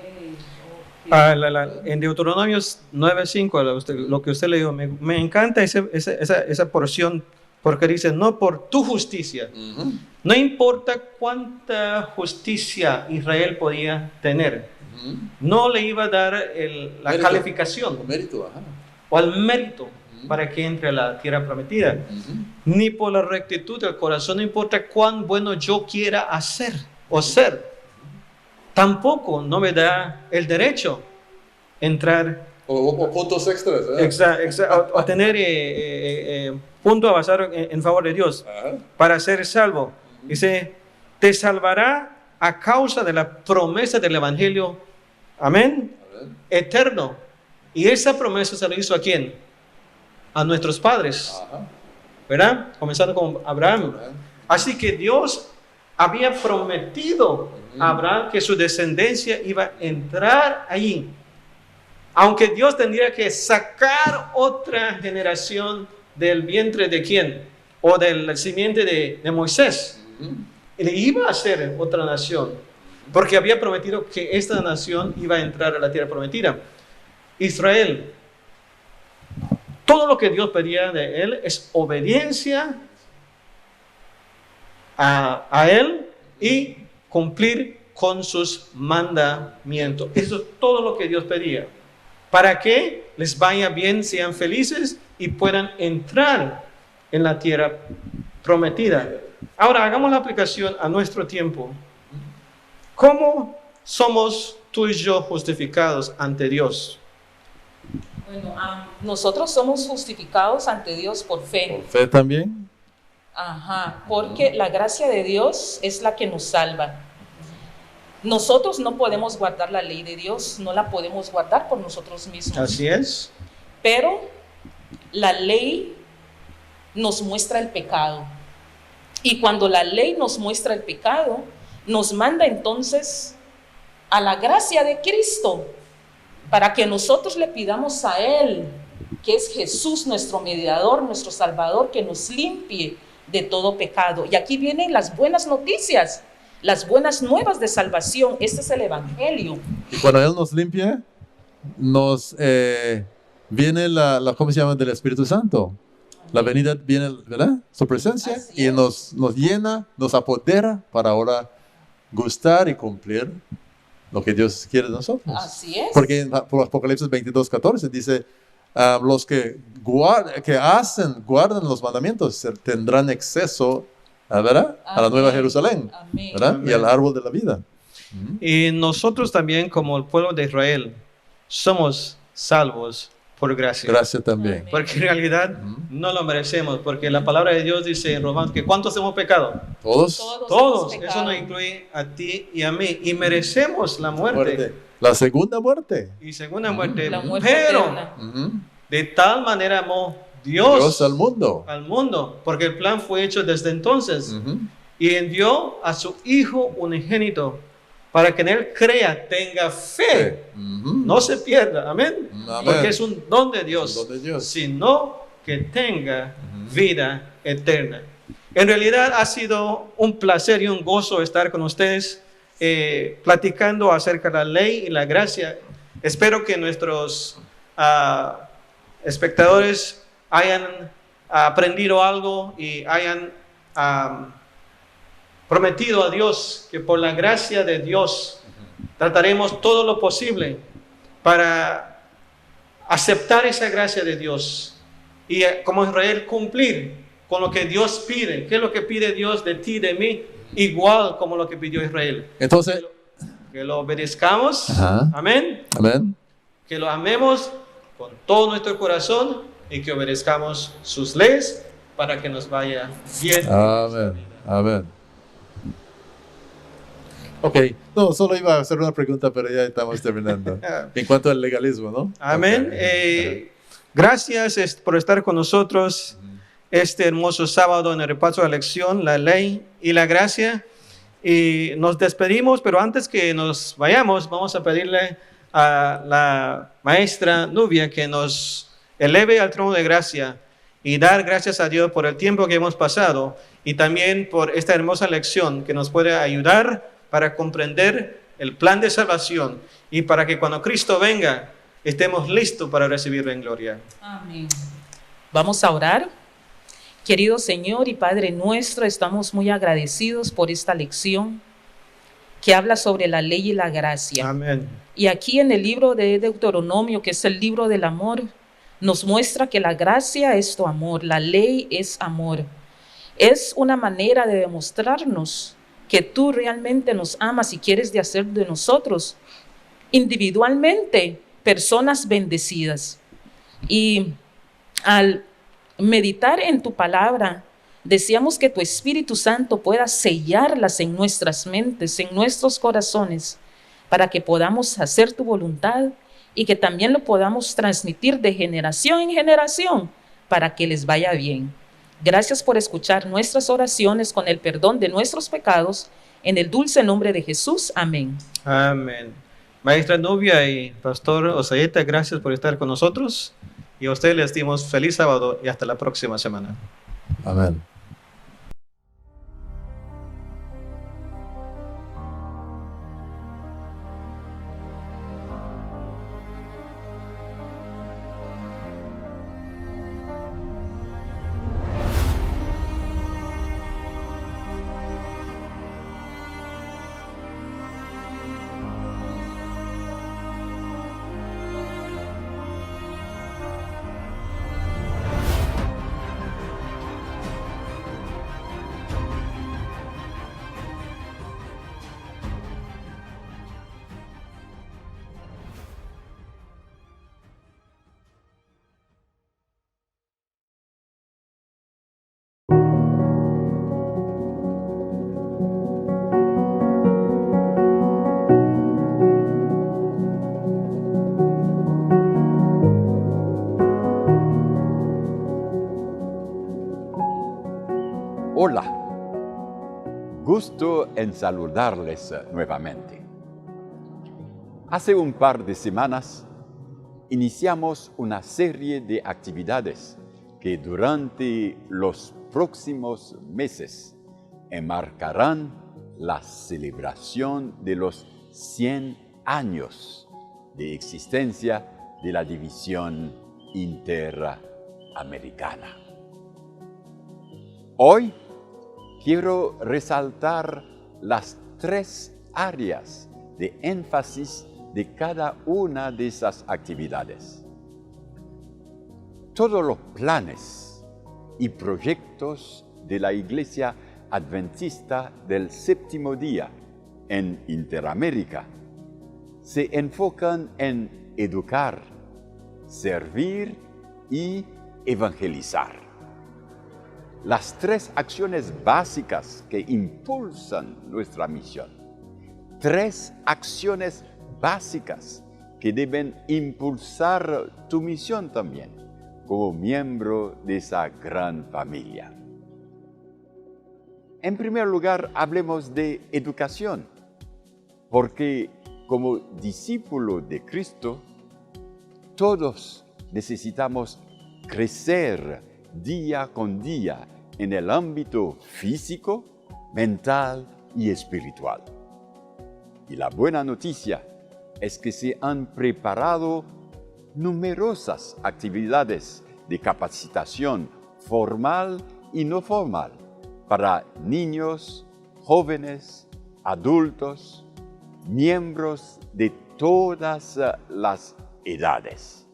En Deuteronomio 9:5, lo que usted leyó, me encanta esa porción, porque dice, no por tu justicia. No importa cuánta justicia Israel podía tener, no le iba a dar la Mérito. calificación Mérito, ajá. o el mérito para que entre a la tierra prometida, ni por la rectitud del corazón, no importa cuán bueno yo quiera hacer o ser. Tampoco no me da el derecho entrar O puntos extras, ¿eh? o tener punto a basar en favor de Dios para ser salvo. Dice, te salvará a causa de la promesa del Evangelio, amén, eterno. Y esa promesa se lo hizo ¿a quién? A nuestros padres, ¿verdad? Comenzando con Abraham. Así que Dios había prometido a Abraham que su descendencia iba a entrar allí. Aunque Dios tendría que sacar otra generación del vientre de quién, o del simiente de Moisés, y le iba a hacer otra nación, porque había prometido que esta nación iba a entrar a la tierra prometida. Israel, todo lo que Dios pedía de él es obediencia a él y cumplir con sus mandamientos. Eso es todo lo que Dios pedía, para que les vaya bien, sean felices y puedan entrar en la tierra prometida. Ahora hagamos la aplicación a nuestro tiempo. ¿Cómo somos tú y yo justificados ante Dios? Bueno, nosotros somos justificados ante Dios por fe. ¿Por fe también? Ajá, porque la gracia de Dios es la que nos salva. Nosotros no podemos guardar la ley de Dios, no la podemos guardar por nosotros mismos. Así es. Pero la ley nos muestra el pecado. Y cuando la ley nos muestra el pecado, nos manda entonces a la gracia de Cristo, para que nosotros le pidamos a Él, que es Jesús nuestro mediador, nuestro Salvador, que nos limpie de todo pecado. Y aquí vienen las buenas noticias, las buenas nuevas de salvación. Este es el Evangelio. Y cuando Él nos limpia, nos viene ¿cómo se llama? Del Espíritu Santo. La venida viene, ¿verdad? Su presencia. Así Y es. nos llena, nos apodera para ahora gustar y cumplir lo que Dios quiere de nosotros. Así es. Porque en Apocalipsis 22:14 dice, los que guardan los mandamientos tendrán acceso, ¿verdad? A la Nueva Amén. Jerusalén, Amén. ¿verdad? Y al árbol de la vida. Y nosotros también, como el pueblo de Israel, somos salvos por gracia. Gracias también. Amén. Porque en realidad no lo merecemos, porque la palabra de Dios dice en Romanos que ¿cuántos hemos pecado? Todos. Todos. hemos Eso nos pecado. incluye a ti y a mí. Y merecemos la muerte. La segunda muerte. Y segunda muerte. La muerte Pero eterna. Ujú. de tal manera amó Dios al mundo. al mundo, porque el plan fue hecho desde entonces. Ujú. Y envió a su Hijo unigénito para que en Él crea, tenga fe, Ujú. no se pierda, amén. Amén. Porque es un don de Dios, Es un don de Dios. sino que tenga vida eterna. En realidad ha sido un placer y un gozo estar con ustedes platicando acerca de la ley y la gracia. Espero que nuestros espectadores hayan aprendido algo y hayan prometido a Dios que por la gracia de Dios trataremos todo lo posible para aceptar esa gracia de Dios y como Israel cumplir con lo que Dios pide. ¿Qué es lo que pide Dios de ti, de mí? Igual como lo que pidió Israel. Entonces, Que lo obedezcamos, Ajá. amén, amén. que lo amemos con todo nuestro corazón y que obedezcamos sus leyes para que nos vaya bien. Amén. Amén. Ok, no, solo iba a hacer una pregunta, pero ya estamos terminando. En cuanto al legalismo, ¿no? Amén. Ok. Gracias por estar con nosotros este hermoso sábado en el repaso de la lección, la ley y la gracia. Y nos despedimos, pero antes que nos vayamos, vamos a pedirle a la maestra Nubia que nos eleve al trono de gracia y dar gracias a Dios por el tiempo que hemos pasado y también por esta hermosa lección que nos puede ayudar para comprender el plan de salvación y para que cuando Cristo venga estemos listos para recibirlo en gloria. Amén. Vamos a orar. Querido Señor y Padre nuestro, estamos muy agradecidos por esta lección que habla sobre la ley y la gracia. Amén. Y aquí en el libro de Deuteronomio, que es el libro del amor, nos muestra que la gracia es tu amor, la ley es amor. Es una manera de demostrarnos que tú realmente nos amas y quieres de hacer de nosotros individualmente personas bendecidas. Y al meditar en tu palabra, deseamos que tu Espíritu Santo pueda sellarlas en nuestras mentes, en nuestros corazones, para que podamos hacer tu voluntad y que también lo podamos transmitir de generación en generación para que les vaya bien. Gracias por escuchar nuestras oraciones con el perdón de nuestros pecados, en el dulce nombre de Jesús. Amén. Amén. Maestra Nubia y Pastor Osaeta, gracias por estar con nosotros. Y a ustedes les dimos feliz sábado y hasta la próxima semana. Amén. Hola, gusto en saludarles nuevamente. Hace un par de semanas iniciamos una serie de actividades que durante los próximos meses enmarcarán la celebración de los 100 años de existencia de la División Interamericana. Hoy quiero resaltar las 3 áreas de énfasis de cada una de esas actividades. Todos los planes y proyectos de la Iglesia Adventista del Séptimo Día en Interamérica se enfocan en educar, servir y evangelizar. Las 3 acciones básicas que impulsan nuestra misión. 3 acciones básicas que deben impulsar tu misión también, como miembro de esa gran familia. En primer lugar, hablemos de educación, porque como discípulo de Cristo, todos necesitamos crecer día con día en el ámbito físico, mental y espiritual. Y la buena noticia es que se han preparado numerosas actividades de capacitación formal y no formal para niños, jóvenes, adultos, miembros de todas las edades.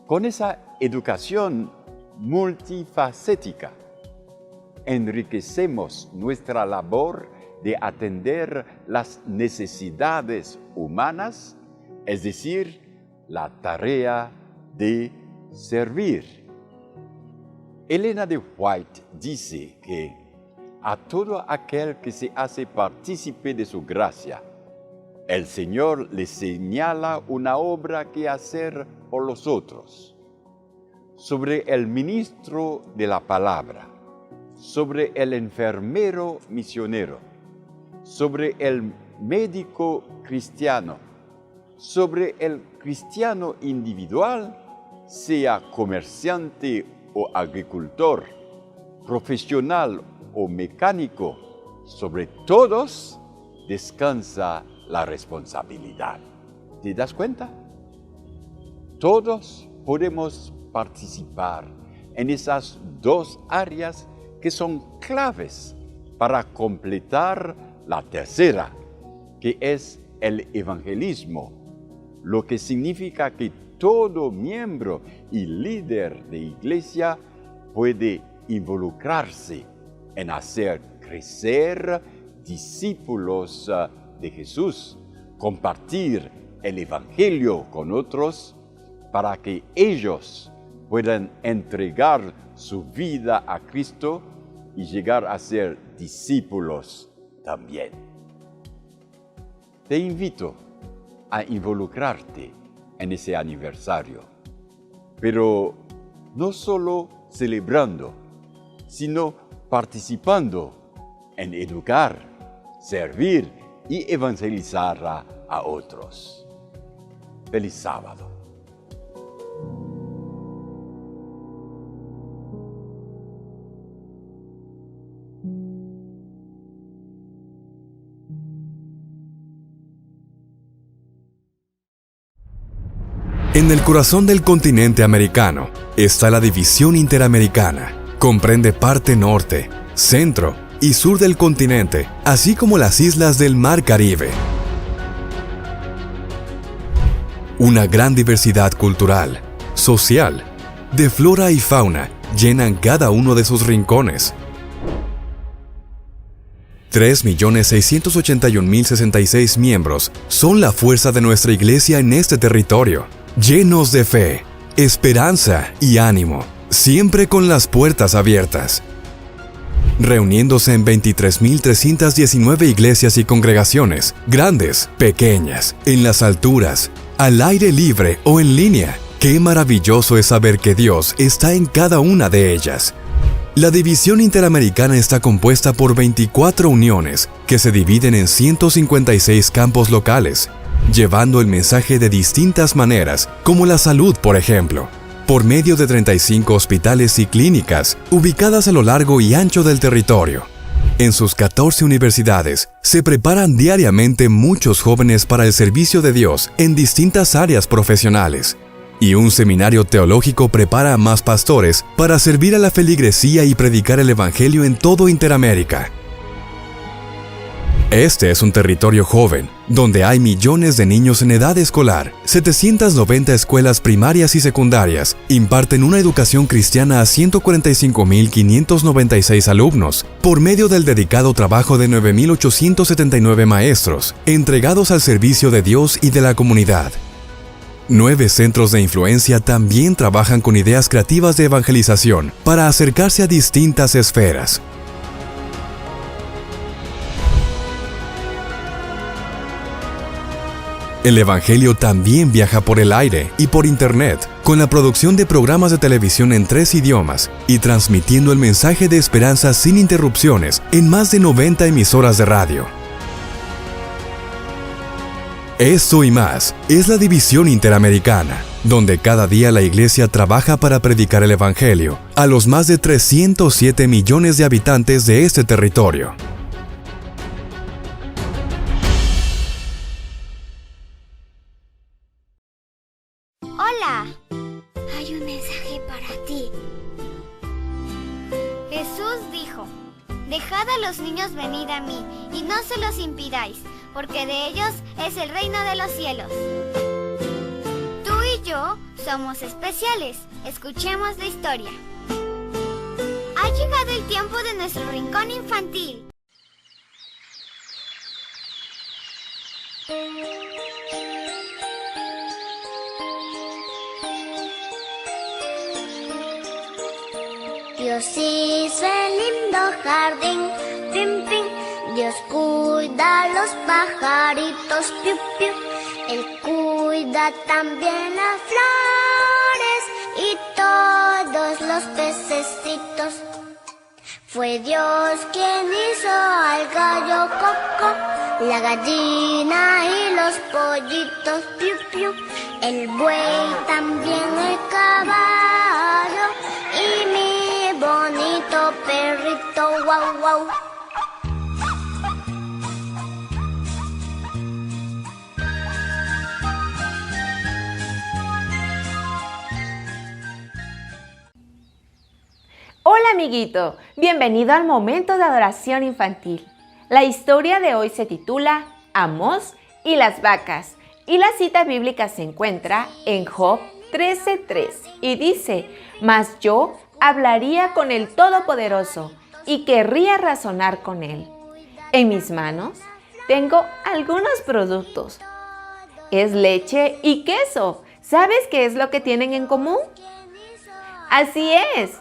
Con esa educación multifacética, enriquecemos nuestra labor de atender las necesidades humanas, es decir, la tarea de servir. Elena de White dice que a todo aquel que se hace partícipe de su gracia, el Señor le señala una obra que hacer por los otros. Sobre el ministro de la palabra, sobre el enfermero misionero, sobre el médico cristiano, sobre el cristiano individual, sea comerciante o agricultor, profesional o mecánico, sobre todos descansa la responsabilidad. ¿Te das cuenta? Todos podemos participar en esas 2 áreas que son claves para completar la tercera, que es el evangelismo, lo que significa que todo miembro y líder de iglesia puede involucrarse en hacer crecer discípulos de Jesús, compartir el evangelio con otros para que ellos puedan entregar su vida a Cristo y llegar a ser discípulos también. Te invito a involucrarte en ese aniversario, pero no solo celebrando, sino participando en educar, servir y evangelizar a otros. Feliz sábado. En el corazón del continente americano está la División Interamericana. Comprende parte norte, centro y sur del continente, así como las islas del Mar Caribe. Una gran diversidad cultural, social, de flora y fauna llenan cada uno de sus rincones. 3.681.066 miembros son la fuerza de nuestra iglesia en este territorio, llenos de fe, esperanza y ánimo, siempre con las puertas abiertas. Reuniéndose en 23.319 iglesias y congregaciones, grandes, pequeñas, en las alturas, al aire libre o en línea. Qué maravilloso es saber que Dios está en cada una de ellas. La División Interamericana está compuesta por 24 uniones que se dividen en 156 campos locales, llevando el mensaje de distintas maneras, como la salud, por ejemplo, por medio de 35 hospitales y clínicas ubicadas a lo largo y ancho del territorio. En sus 14 universidades se preparan diariamente muchos jóvenes para el servicio de Dios en distintas áreas profesionales. Y un seminario teológico prepara a más pastores para servir a la feligresía y predicar el Evangelio en todo Interamérica. Este es un territorio joven, donde hay millones de niños en edad escolar. 790 escuelas primarias y secundarias imparten una educación cristiana a 145.596 alumnos, por medio del dedicado trabajo de 9.879 maestros, entregados al servicio de Dios y de la comunidad. 9 centros de influencia también trabajan con ideas creativas de evangelización para acercarse a distintas esferas. El Evangelio también viaja por el aire y por Internet, con la producción de programas de televisión en 3 idiomas y transmitiendo el mensaje de esperanza sin interrupciones en más de 90 emisoras de radio. Esto y más es la División Interamericana, donde cada día la Iglesia trabaja para predicar el Evangelio a los más de 307 millones de habitantes de este territorio. Hola, hay un mensaje para ti. Jesús dijo: dejad a los niños venir a mí y no se los impidáis, porque de ellos es el reino de los cielos. Tú y yo somos especiales. Escuchemos la historia. Ha llegado el tiempo de nuestro rincón infantil. Dios hizo el lindo jardín, pim, pim. Dios cuida a los pajaritos, piu, piu. Él cuida también las flores y todos los pececitos. Fue Dios quien hizo al gallo coco, la gallina y los pollitos, piu, piu. El buey también, el caballo y mi bonito perrito, guau, guau. Hola amiguito, bienvenido al momento de adoración infantil. La historia de hoy se titula Amós y las vacas y la cita bíblica se encuentra en Job 13:3 y dice: mas yo hablaría con el Todopoderoso y querría razonar con él. En mis manos tengo algunos productos. Es leche y queso. ¿Sabes qué es lo que tienen en común? Así es.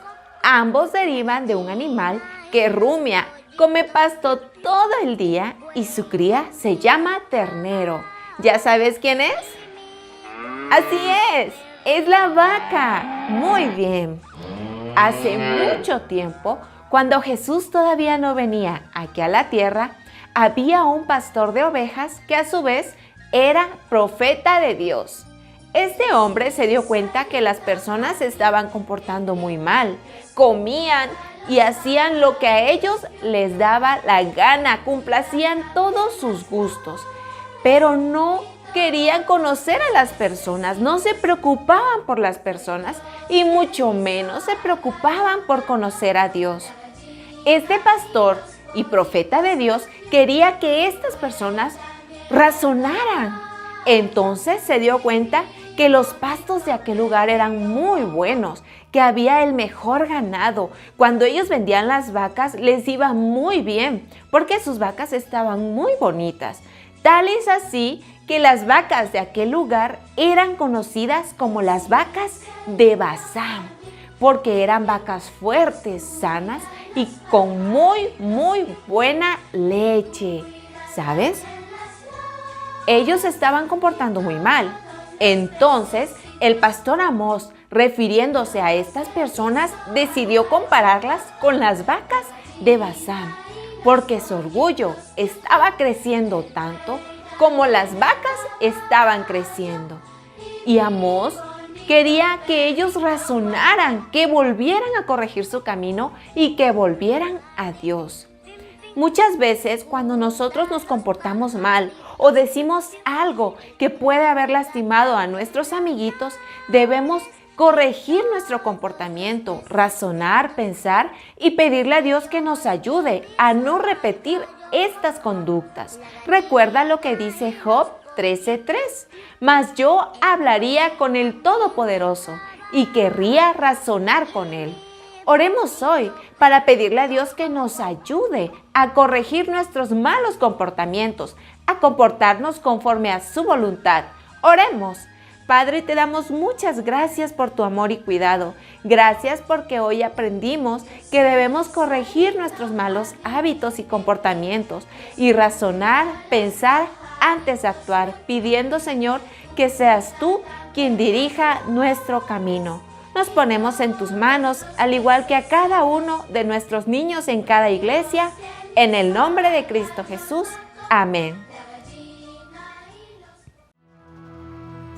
Ambos derivan de un animal que rumia, come pasto todo el día y su cría se llama ternero. ¿Ya sabes quién es? Así es la vaca. Muy bien. Hace mucho tiempo, cuando Jesús todavía no venía aquí a la tierra, había un pastor de ovejas que a su vez era profeta de Dios. Este hombre se dio cuenta que las personas se estaban comportando muy mal, comían y hacían lo que a ellos les daba la gana, complacían todos sus gustos, pero no querían conocer a las personas, no se preocupaban por las personas y mucho menos se preocupaban por conocer a Dios. Este pastor y profeta de Dios quería que estas personas razonaran. Entonces se dio cuenta que los pastos de aquel lugar eran muy buenos, que había el mejor ganado. Cuando ellos vendían las vacas les iba muy bien, porque sus vacas estaban muy bonitas. Tal es así que las vacas de aquel lugar eran conocidas como las vacas de Basán, porque eran vacas fuertes, sanas y con muy buena leche. ¿Sabes? Ellos se estaban comportando muy mal. Entonces, el pastor Amós, refiriéndose a estas personas, decidió compararlas con las vacas de Basán, porque su orgullo estaba creciendo tanto, como las vacas estaban creciendo. Y Amós quería que ellos razonaran, que volvieran a corregir su camino y que volvieran a Dios. Muchas veces cuando nosotros nos comportamos mal o decimos algo que puede haber lastimado a nuestros amiguitos, debemos corregir nuestro comportamiento, razonar, pensar y pedirle a Dios que nos ayude a no repetir estas conductas. Recuerda lo que dice Job 13:3. Mas yo hablaría con el Todopoderoso y querría razonar con Él. Oremos hoy para pedirle a Dios que nos ayude a corregir nuestros malos comportamientos, a comportarnos conforme a su voluntad. Oremos. Padre, te damos muchas gracias por tu amor y cuidado. Gracias porque hoy aprendimos que debemos corregir nuestros malos hábitos y comportamientos y razonar, pensar antes de actuar, pidiendo, Señor, que seas tú quien dirija nuestro camino. Nos ponemos en tus manos, al igual que a cada uno de nuestros niños en cada iglesia, en el nombre de Cristo Jesús. Amén.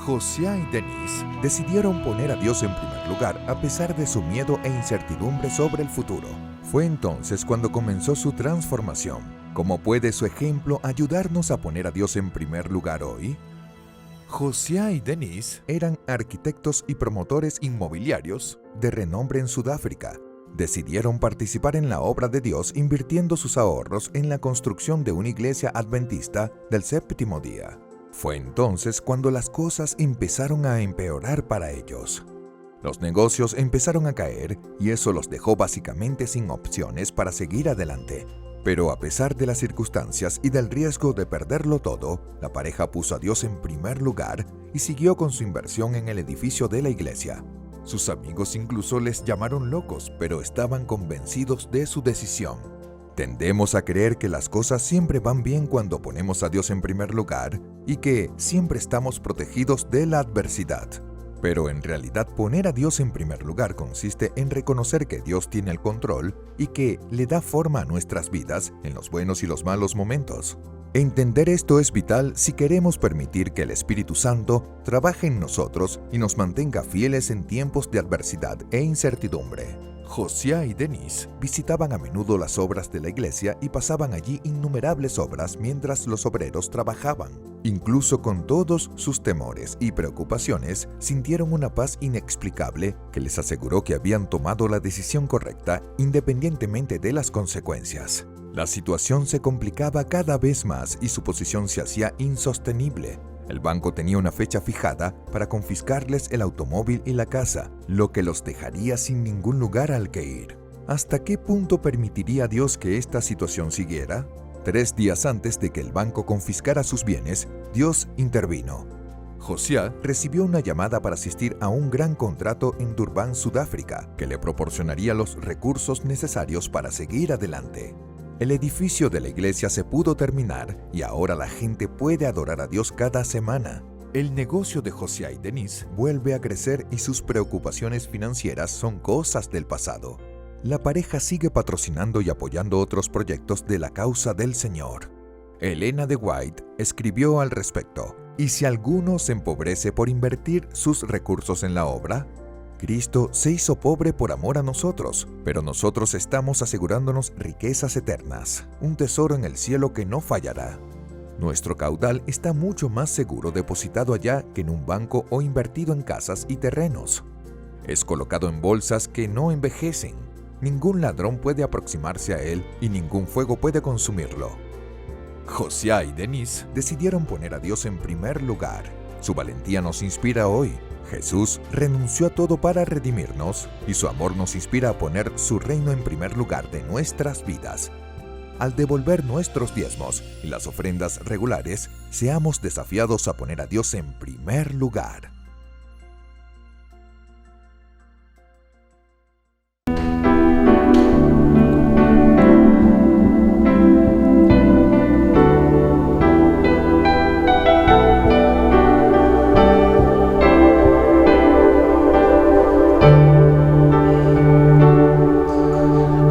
Josiah y Denise decidieron poner a Dios en primer lugar a pesar de su miedo e incertidumbre sobre el futuro. Fue entonces cuando comenzó su transformación. ¿Cómo puede su ejemplo ayudarnos a poner a Dios en primer lugar hoy? Josiah y Denise eran arquitectos y promotores inmobiliarios de renombre en Sudáfrica. Decidieron participar en la obra de Dios invirtiendo sus ahorros en la construcción de una iglesia adventista del séptimo día. Fue entonces cuando las cosas empezaron a empeorar para ellos. Los negocios empezaron a caer y eso los dejó básicamente sin opciones para seguir adelante. Pero a pesar de las circunstancias y del riesgo de perderlo todo, la pareja puso a Dios en primer lugar y siguió con su inversión en el edificio de la iglesia. Sus amigos incluso les llamaron locos, pero estaban convencidos de su decisión. Tendemos a creer que las cosas siempre van bien cuando ponemos a Dios en primer lugar y que siempre estamos protegidos de la adversidad. Pero en realidad poner a Dios en primer lugar consiste en reconocer que Dios tiene el control y que le da forma a nuestras vidas en los buenos y los malos momentos. Entender esto es vital si queremos permitir que el Espíritu Santo trabaje en nosotros y nos mantenga fieles en tiempos de adversidad e incertidumbre. Josiah y Denise visitaban a menudo las obras de la iglesia y pasaban allí innumerables horas mientras los obreros trabajaban. Incluso con todos sus temores y preocupaciones, sintieron una paz inexplicable que les aseguró que habían tomado la decisión correcta independientemente de las consecuencias. La situación se complicaba cada vez más y su posición se hacía insostenible. El banco tenía una fecha fijada para confiscarles el automóvil y la casa, lo que los dejaría sin ningún lugar al que ir. ¿Hasta qué punto permitiría Dios que esta situación siguiera? 3 días antes de que el banco confiscara sus bienes, Dios intervino. Josiah recibió una llamada para asistir a un gran contrato en Durban, Sudáfrica, que le proporcionaría los recursos necesarios para seguir adelante. El edificio de la iglesia se pudo terminar y ahora la gente puede adorar a Dios cada semana. El negocio de Josiah y Denise vuelve a crecer y sus preocupaciones financieras son cosas del pasado. La pareja sigue patrocinando y apoyando otros proyectos de la causa del Señor. Elena de White escribió al respecto: ¿y si alguno se empobrece por invertir sus recursos en la obra? Cristo se hizo pobre por amor a nosotros, pero nosotros estamos asegurándonos riquezas eternas, un tesoro en el cielo que no fallará. Nuestro caudal está mucho más seguro depositado allá que en un banco o invertido en casas y terrenos. Es colocado en bolsas que no envejecen. Ningún ladrón puede aproximarse a él y ningún fuego puede consumirlo. Josiah y Denise decidieron poner a Dios en primer lugar. Su valentía nos inspira hoy. Jesús renunció a todo para redimirnos y su amor nos inspira a poner su reino en primer lugar de nuestras vidas. Al devolver nuestros diezmos y las ofrendas regulares, seamos desafiados a poner a Dios en primer lugar.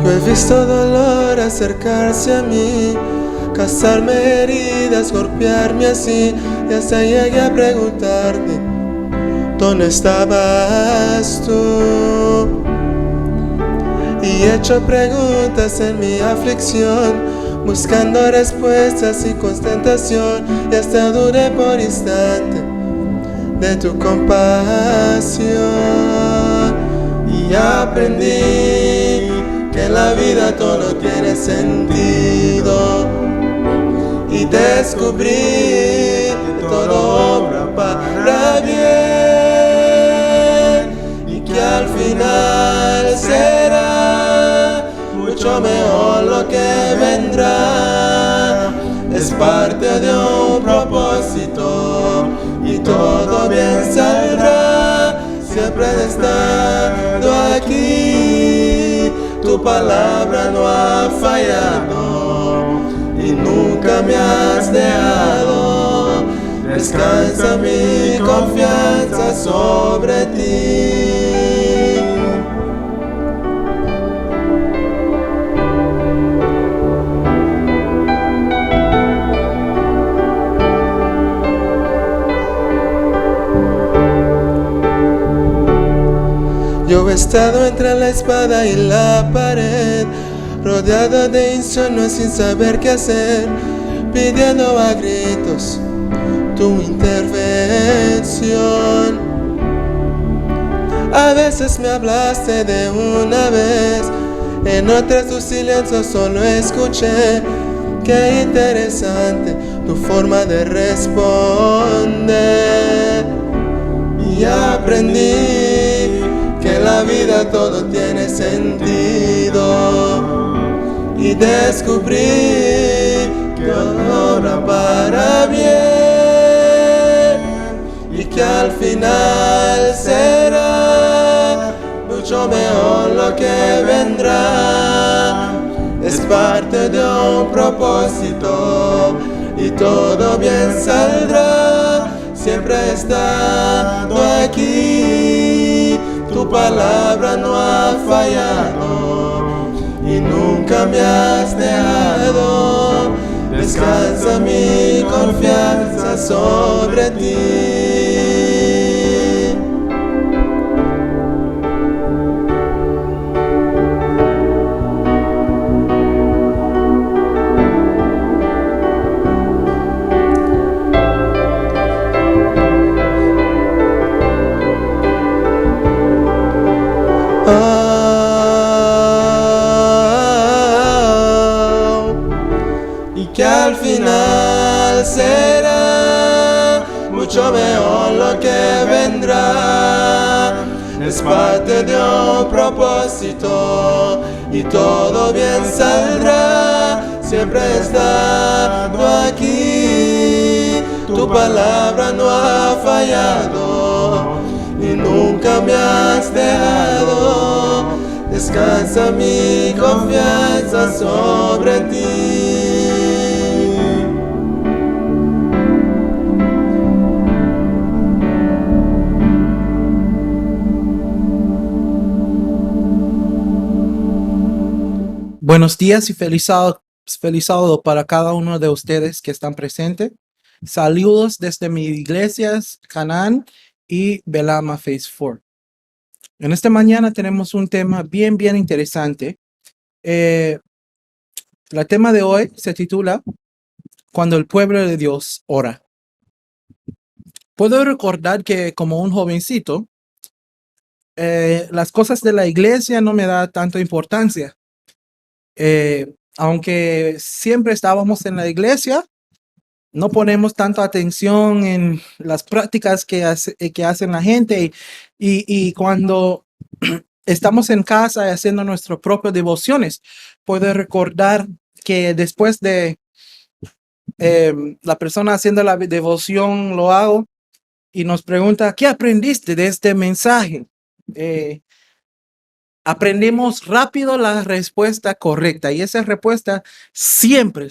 He visto dolor acercarse a mí, causarme heridas, golpearme así, y hasta llegué a preguntarte, ¿dónde estabas tú? Y he hecho preguntas en mi aflicción, buscando respuestas y constatación, y hasta dudé por instante de tu compasión. Y aprendí que en la vida todo tiene sentido, y descubrí que todo obra para bien, y que al final será mucho mejor lo que vendrá. Es parte de un propósito y todo bien saldrá. Siempre he estado aquí, tu palabra no ha fallado y nunca me has dejado. Descansa mi confianza sobre ti. Yo he estado entre la espada y la pared, rodeado de insomnio sin saber qué hacer, pidiendo a gritos tu intervención. A veces me hablaste de una vez, en otras tu silencio solo escuché. Qué interesante tu forma de responder. Y aprendí que en la vida todo tiene sentido, y descubrí que obra para bien, y que al final será mucho mejor lo que vendrá. Es parte de un propósito y todo bien saldrá. Siempre he estado aquí, tu palabra no ha fallado y nunca me has dejado. Descansa mi confianza sobre ti. Y que al final será mucho mejor lo que vendrá. Es parte de un propósito y todo bien saldrá. Siempre he estado aquí, tu palabra no ha fallado y nunca me has dejado. Descansa mi confianza sobre ti. Buenos días y feliz sábado para cada uno de ustedes que están presentes. Saludos desde mi iglesias Canaán y Belama Phase 4. En esta mañana tenemos un tema bien interesante. El tema de hoy se titula Cuando el pueblo de Dios ora. Puedo recordar que como un jovencito, las cosas de la iglesia no me da tanta importancia. Aunque siempre estábamos en la iglesia, no ponemos tanta atención en las prácticas que hacen la gente y cuando estamos en casa haciendo nuestras propias devociones, puedo recordar que después de la persona haciendo la devoción lo hago y nos pregunta, ¿qué aprendiste de este mensaje? Aprendemos rápido la respuesta correcta y esa respuesta siempre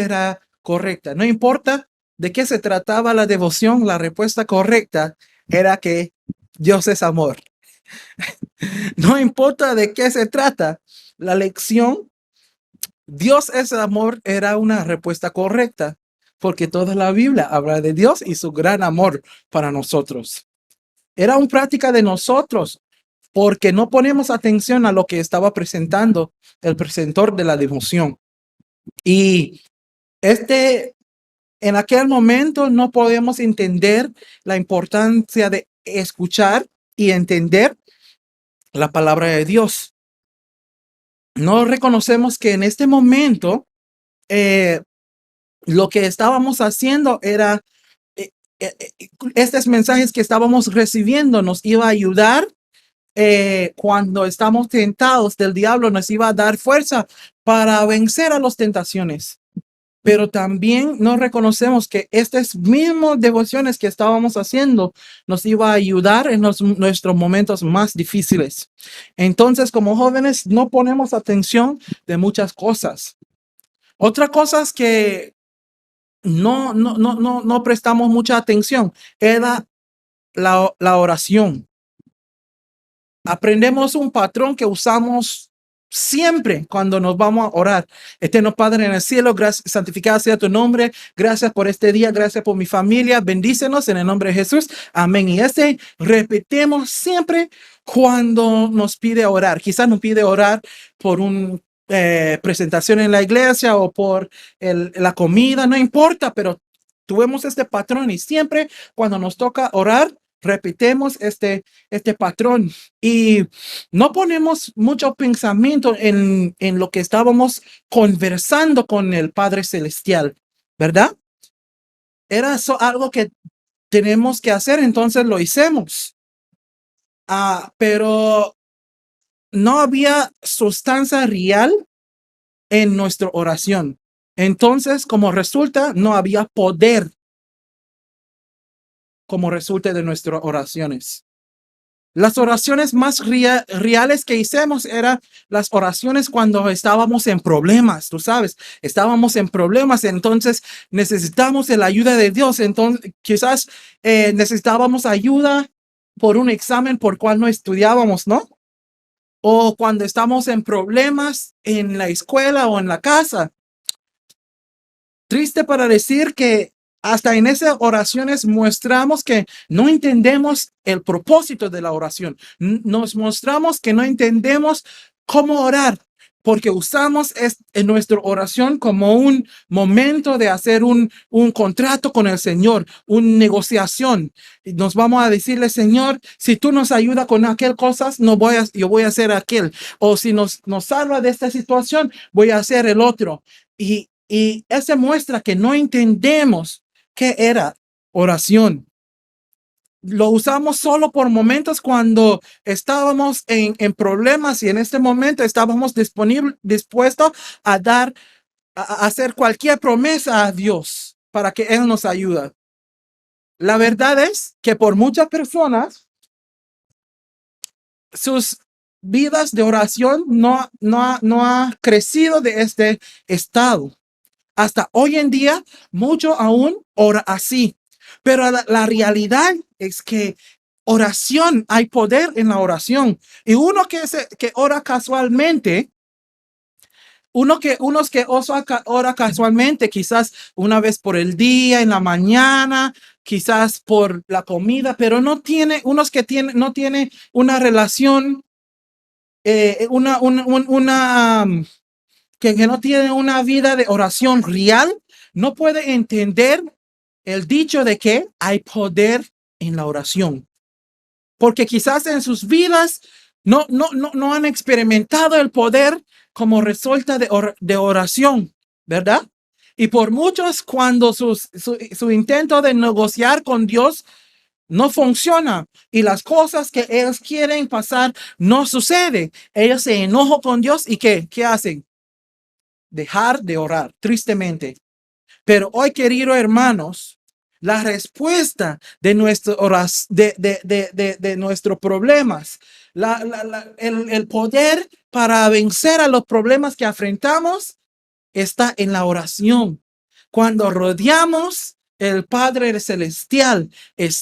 era correcta. No importa de qué se trataba la devoción, la respuesta correcta era que Dios es amor. No importa de qué se trata la lección, Dios es amor era una respuesta correcta, porque toda la Biblia habla de Dios y su gran amor para nosotros. Era una práctica de nosotros, porque no ponemos atención a lo que estaba presentando el presentor de la devoción. Y en aquel momento no podemos entender la importancia de escuchar y entender la palabra de Dios. No reconocemos que en este momento lo que estábamos haciendo era estos mensajes que estábamos recibiendo nos iba a ayudar cuando estamos tentados del diablo, nos iba a dar fuerza para vencer a las tentaciones. Pero también no reconocemos que estas mismas devociones que estábamos haciendo nos iba a ayudar en nuestros momentos más difíciles. Entonces, como jóvenes, no ponemos atención de muchas cosas. Otra cosa es que no prestamos mucha atención era la oración. Aprendemos un patrón que usamos siempre cuando nos vamos a orar. Eterno Padre en el cielo, gracias, santificado sea tu nombre. Gracias por este día, gracias por mi familia. Bendícenos en el nombre de Jesús. Amén. Y repetimos siempre cuando nos pide orar. Quizás nos pide orar por una presentación en la iglesia o por la comida, no importa, pero tuvimos este patrón y siempre cuando nos toca orar, repetimos este patrón y no ponemos mucho pensamiento en lo que estábamos conversando con el Padre Celestial, ¿verdad? Era algo que tenemos que hacer, entonces lo hicimos. Pero no había sustancia real en nuestra oración. Entonces, como resulta, no había poder como resulta de nuestras oraciones. Las oraciones más reales que hicimos eran las oraciones cuando estábamos en problemas, tú sabes, estábamos en problemas, entonces necesitamos la ayuda de Dios, entonces quizás necesitábamos ayuda por un examen por cual no estudiábamos, ¿no? O cuando estamos en problemas en la escuela o en la casa. Triste para decir que hasta en esas oraciones mostramos que no entendemos el propósito de la oración. Nos mostramos que no entendemos cómo orar, porque usamos en nuestra oración como un momento de hacer un contrato con el Señor, una negociación. Nos vamos a decirle, Señor, si tú nos ayudas con aquel cosas, yo voy a hacer aquel. O si nos salva de esta situación, voy a hacer el otro. Y eso muestra que no entendemos qué era oración. Lo usamos solo por momentos cuando estábamos en problemas y en este momento estábamos dispuestos a hacer cualquier promesa a Dios para que Él nos ayude. La verdad es que por muchas personas sus vidas de oración no ha crecido de este estado. Hasta hoy en día, mucho aún ora así. Pero la realidad es que oración, hay poder en la oración. Y uno que ora casualmente, unos que ora casualmente, quizás una vez por el día, en la mañana, quizás por la comida, pero no tiene una relación, que no tiene una vida de oración real, no puede entender el dicho de que hay poder en la oración. Porque quizás en sus vidas no han experimentado el poder como resulta de oración, ¿verdad? Y por muchos, cuando su intento de negociar con Dios no funciona y las cosas que ellos quieren pasar no suceden, ellos se enojan con Dios y ¿qué hacen? Dejar de orar, tristemente. Pero hoy, queridos hermanos, la respuesta de nuestros problemas, el poder para vencer a los problemas que enfrentamos está en la oración. Cuando rodeamos el Padre Celestial,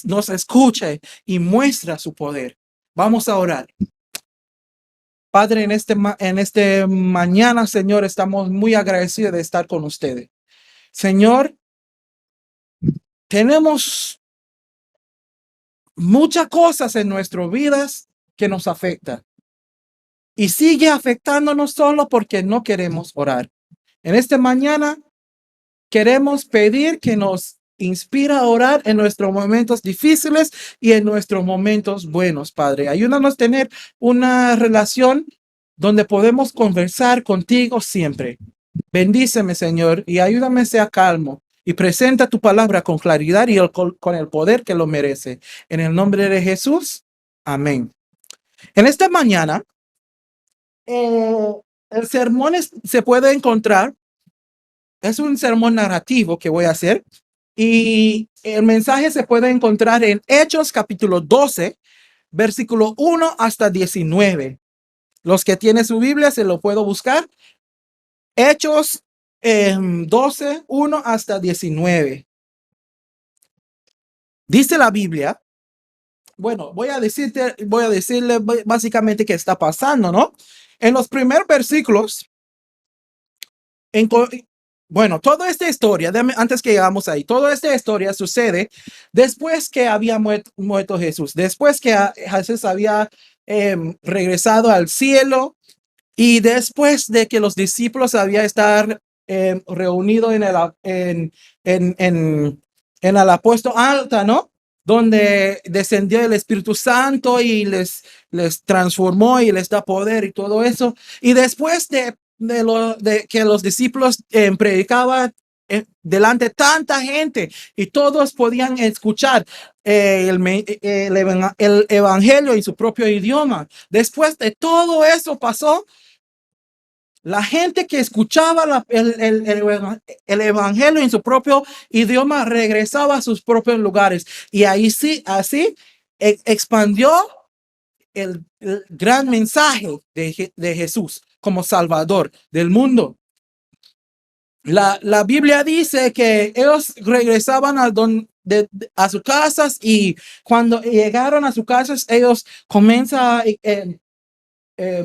nos escucha y muestra su poder. Vamos a orar. Padre, en este mañana, Señor, estamos muy agradecidos de estar con ustedes. Señor, tenemos muchas cosas en nuestras vidas que nos afectan. Y sigue afectándonos solo porque no queremos orar. En esta mañana queremos pedir que nos inspira a orar en nuestros momentos difíciles y en nuestros momentos buenos, Padre. Ayúdanos a tener una relación donde podemos conversar contigo siempre. Bendíceme, Señor, y ayúdame a ser calmo y presenta tu palabra con claridad y con el poder que lo merece. En el nombre de Jesús, amén. En esta mañana, el sermón se puede encontrar, es un sermón narrativo que voy a hacer, y el mensaje se puede encontrar en Hechos capítulo 12, versículo 1 hasta 19. Los que tienen su Biblia se lo puedo buscar. Hechos 12, 1 hasta 19. Dice la Biblia, bueno, voy a decirle básicamente qué está pasando, ¿no? En los primeros versículos, bueno, toda esta historia, antes que llegamos ahí, toda esta historia sucede después que había muerto Jesús, después que Jesús había regresado al cielo y después de que los discípulos habían estado reunidos en el apuesto alta, ¿no? Donde descendió el Espíritu Santo y les transformó y les da poder y todo eso. Y después de que los discípulos predicaban delante de tanta gente y todos podían escuchar el evangelio en su propio idioma. Después de todo eso pasó, la gente que escuchaba el evangelio en su propio idioma regresaba a sus propios lugares. Y ahí sí, así expandió el gran mensaje de Jesús como Salvador del mundo. La Biblia dice que ellos regresaban a sus casas y cuando llegaron a sus casas, ellos comienzan a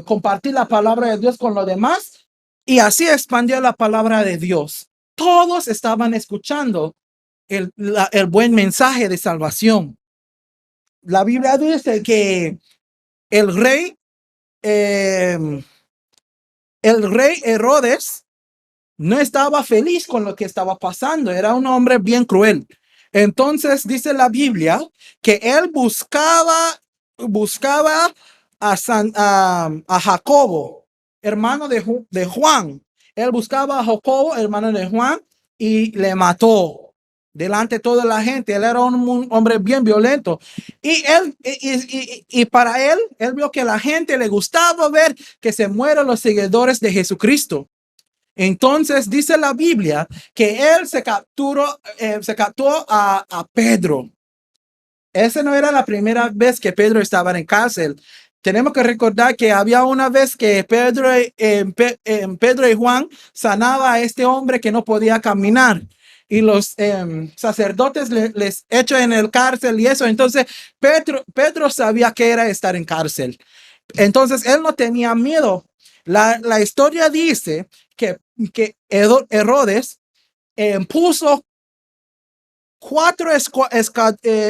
compartir la palabra de Dios con los demás y así expandió la palabra de Dios. Todos estaban escuchando el buen mensaje de salvación. La Biblia dice que el rey Herodes no estaba feliz con lo que estaba pasando. Era un hombre bien cruel. Entonces dice la Biblia que él buscaba a Jacobo, hermano de Juan. Él buscaba a Jacobo, hermano de Juan, y le mató delante de toda la gente. Él era un hombre bien violento. Y para él vio que a la gente le gustaba ver que se mueran los seguidores de Jesucristo. Entonces dice la Biblia que él se capturó a Pedro. Esa no era la primera vez que Pedro estaba en cárcel. Tenemos que recordar que había una vez que Pedro y Juan sanaba a este hombre que no podía caminar. Y los sacerdotes les echan en el cárcel y eso. Entonces Pedro sabía que era estar en cárcel. Entonces él no tenía miedo. La historia dice que Herodes puso 4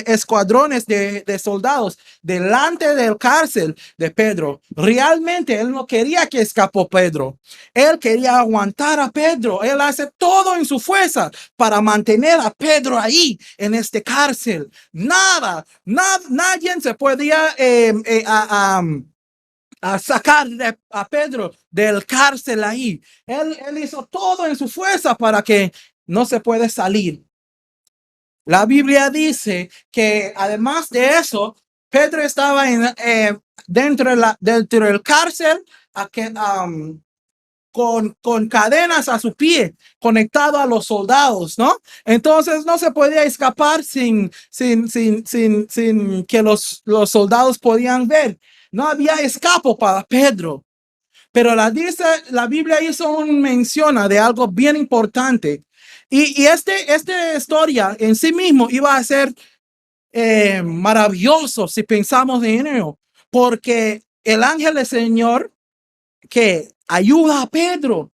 escuadrones de soldados delante del cárcel de Pedro. Realmente él no quería que escapó Pedro. Él quería aguantar a Pedro. Él hace todo en su fuerza para mantener a Pedro ahí en este cárcel. Nadie se podía a sacar a Pedro del cárcel ahí. Él hizo todo en su fuerza para que no se pueda salir. La Biblia dice que además de eso, Pedro estaba dentro del cárcel con cadenas a su pie, conectado a los soldados, ¿no? Entonces no se podía escapar sin que los soldados podían ver. No había escape para Pedro. Pero la Biblia hizo una mención de algo bien importante. Y esta historia en sí mismo iba a ser maravilloso si pensamos en ello. Porque el ángel del Señor que ayuda a Pedro.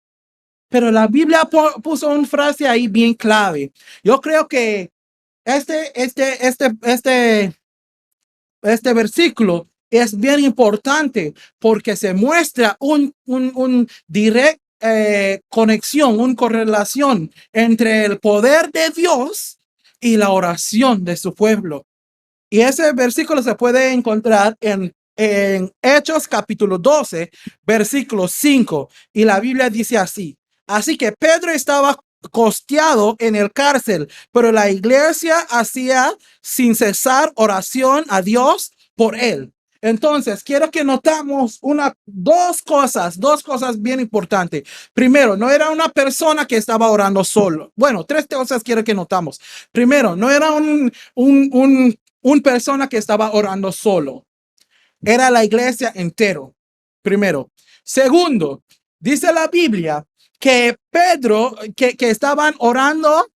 Pero la Biblia puso una frase ahí bien clave. Yo creo que este versículo es bien importante porque se muestra un direct conexión, una correlación entre el poder de Dios y la oración de su pueblo. Y ese versículo se puede encontrar en Hechos capítulo 12, versículo 5. Y la Biblia dice así: así que Pedro estaba costeado en el cárcel, pero la iglesia hacía sin cesar oración a Dios por él. Entonces, quiero que notamos dos cosas bien importantes. Primero, no era una persona que estaba orando solo. Bueno, tres cosas quiero que notamos. Primero, no era una persona que estaba orando solo. Era la iglesia entero. Primero. Segundo, dice la Biblia que Pedro, que estaban orando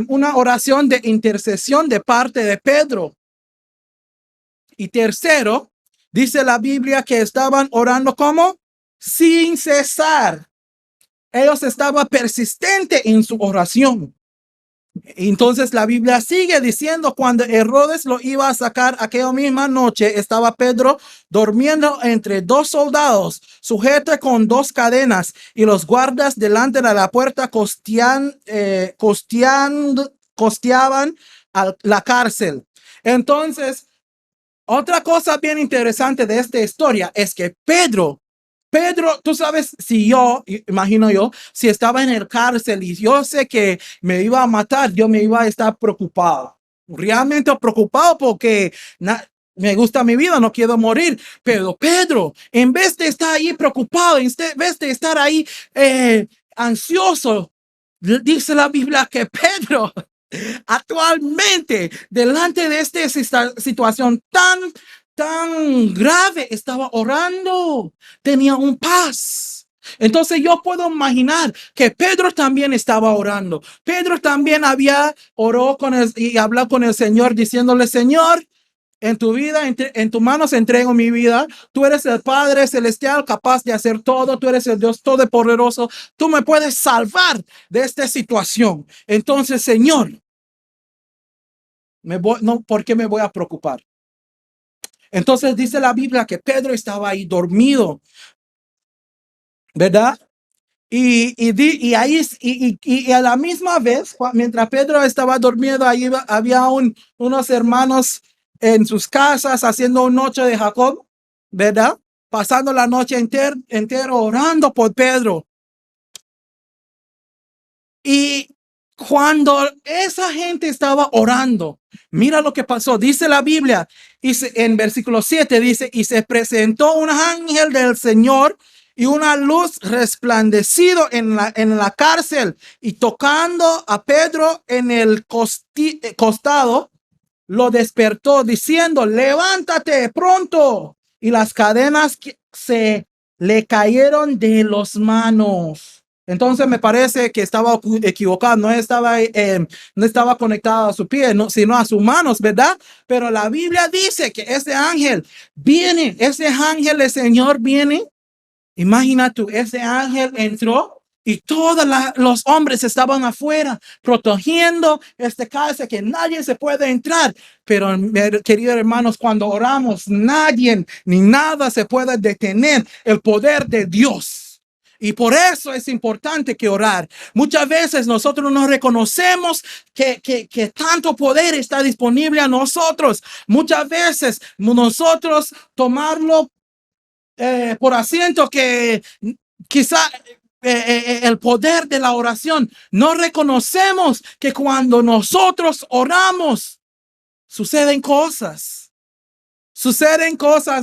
una oración de intercesión de parte de Pedro. Y tercero, dice la Biblia que estaban orando ¿cómo? Sin cesar. Ellos estaban persistentes en su oración. Entonces la Biblia sigue diciendo: cuando Herodes lo iba a sacar aquella misma noche, estaba Pedro durmiendo entre dos soldados, sujeto con dos cadenas, y los guardas delante de la puerta costeaban la cárcel. Entonces, otra cosa bien interesante de esta historia es que Pedro, tú sabes, imagino yo, si estaba en el cárcel y yo sé que me iba a matar, yo me iba a estar preocupado. Realmente preocupado porque me gusta mi vida, no quiero morir. Pero Pedro, en vez de estar ahí preocupado, en vez de estar ahí ansioso, dice la Biblia que Pedro actualmente, delante de esta situación tan grave, estaba orando, tenía un paz. Entonces yo puedo imaginar que Pedro también estaba orando. Pedro también oró y habló con el Señor, diciéndole: Señor, en tu vida, en tus manos entrego mi vida. Tú eres el Padre celestial capaz de hacer todo. Tú eres el Dios todopoderoso. Tú me puedes salvar de esta situación. Entonces, Señor, ¿por qué me voy a preocupar? Entonces dice la Biblia que Pedro estaba ahí dormido, ¿verdad? Y a la misma vez, mientras Pedro estaba dormido, ahí había unos hermanos en sus casas haciendo una noche de Jacob, ¿verdad? Pasando la noche entera orando por Pedro. Y cuando esa gente estaba orando, mira lo que pasó. Dice la Biblia, en versículo 7 dice: y se presentó un ángel del Señor y una luz resplandecido en la cárcel, y tocando a Pedro en el costado, lo despertó diciendo: levántate pronto. Y las cadenas se le cayeron de las manos. Entonces me parece que estaba equivocado, no estaba conectado a su pie, sino a sus manos, ¿verdad? Pero la Biblia dice que ese ángel del Señor viene. Imagina tú, ese ángel entró y todos los hombres estaban afuera protegiendo este cárcel, que nadie se puede entrar. Pero, queridos hermanos, cuando oramos, nadie ni nada se puede detener el poder de Dios. Y por eso es importante que orar. Muchas veces nosotros no reconocemos que tanto poder está disponible a nosotros. Muchas veces nosotros tomarlo por asiento que quizá el poder de la oración, no reconocemos que cuando nosotros oramos suceden cosas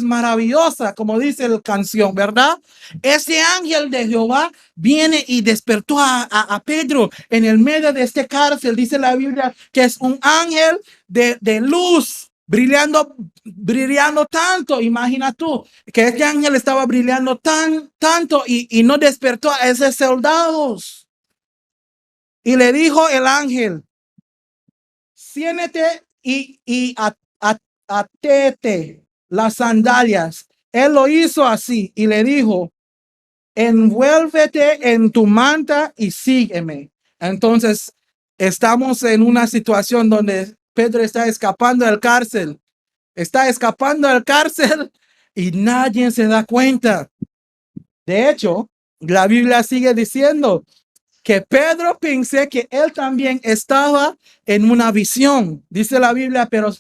maravillosas, como dice la canción, ¿verdad? Ese ángel de Jehová viene y despertó a Pedro en el medio de este cárcel. Dice la Biblia que es un ángel de luz, brillando tanto. Imagina tú que este ángel estaba brillando tanto y no despertó a esos soldados. Y le dijo el ángel: siéntate y atete las sandalias. Él lo hizo así y le dijo: envuélvete en tu manta y sígueme. Entonces, estamos en una situación donde Pedro está escapando del cárcel. Está escapando del cárcel y nadie se da cuenta. De hecho, la Biblia sigue diciendo que Pedro pensé que él también estaba en una visión. Dice la Biblia, pero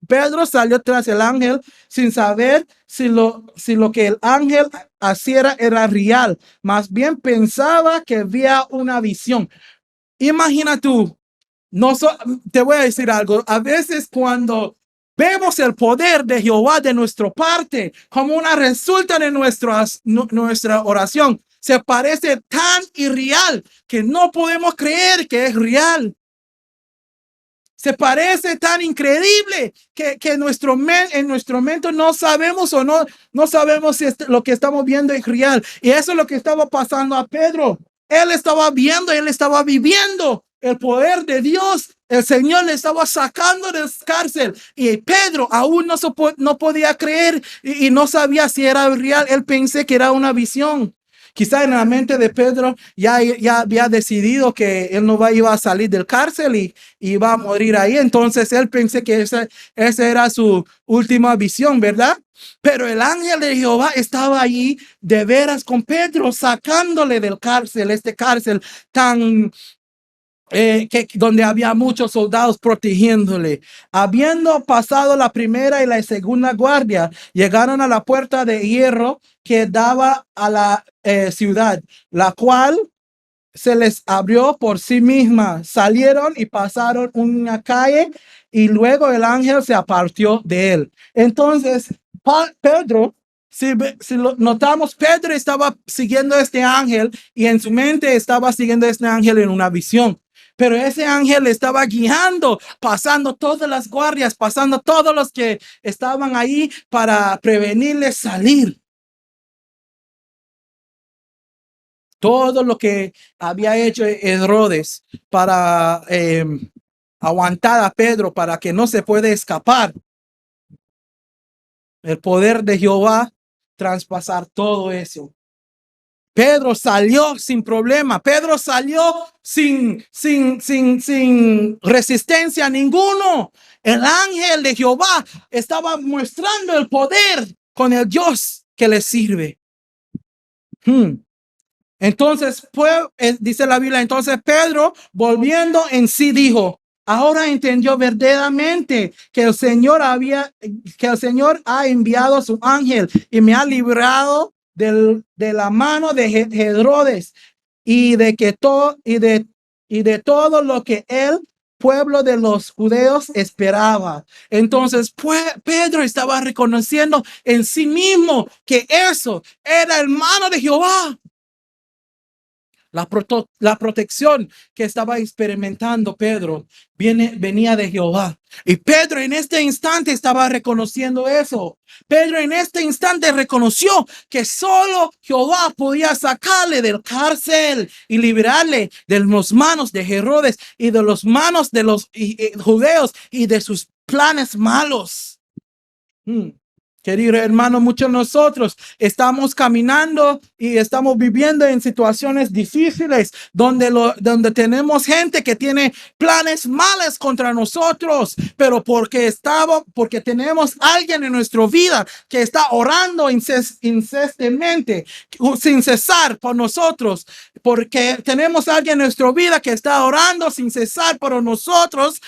Pedro salió tras el ángel sin saber si lo que el ángel hacía era real. Más bien pensaba que había una visión. Imagina tú, te voy a decir algo. A veces cuando vemos el poder de Jehová de nuestra parte como una resulta de nuestra oración, se parece tan irreal que no podemos creer que es real. Se parece tan increíble que en nuestro mente no sabemos no sabemos si lo que estamos viendo es real. Y eso es lo que estaba pasando a Pedro. Él estaba viendo, él estaba viviendo el poder de Dios. El Señor le estaba sacando de la cárcel y Pedro aún no podía creer y no sabía si era real. Él pensé que era una visión. Quizá en la mente de Pedro ya había decidido que él no iba a salir del cárcel y iba a morir ahí. Entonces él pensé que esa era su última visión, ¿verdad? Pero el ángel de Jehová estaba allí de veras con Pedro, sacándole del cárcel, este cárcel tan donde había muchos soldados protegiéndole. Habiendo pasado la primera y la segunda guardia, llegaron a la puerta de hierro que daba a la ciudad, la cual se les abrió por sí misma. Salieron y pasaron una calle y luego el ángel se apartó de él. Entonces, Pedro, si lo notamos, Pedro estaba siguiendo a este ángel y en su mente estaba siguiendo a este ángel en una visión. Pero ese ángel estaba guiando, pasando todas las guardias, pasando todos los que estaban ahí para prevenirles salir. Todo lo que había hecho Herodes para aguantar a Pedro para que no se pueda escapar. El poder de Jehová traspasar todo eso. Pedro salió sin problema. Pedro salió sin resistencia ninguno. El ángel de Jehová estaba mostrando el poder con el Dios que le sirve. Entonces, dice la Biblia, entonces Pedro, volviendo en sí, dijo: ahora entendió verdaderamente que el Señor ha enviado a su ángel y me ha librado de la mano de Herodes y de todo lo que el pueblo de los judíos esperaba. Entonces Pedro estaba reconociendo en sí mismo que eso era el mano de Jehová. La protección que estaba experimentando Pedro venía de Jehová. Y Pedro en este instante estaba reconociendo eso. Pedro en este instante reconoció que solo Jehová podía sacarle del cárcel y liberarle de las manos de Herodes y de las manos de los judíos y de sus planes malos. Querido hermano, muchos de nosotros estamos caminando y estamos viviendo en situaciones difíciles donde tenemos gente que tiene planes malos contra nosotros, pero porque tenemos alguien en nuestra vida que está orando incesantemente, sin cesar por nosotros, porque tenemos alguien en nuestra vida que está orando sin cesar por nosotros.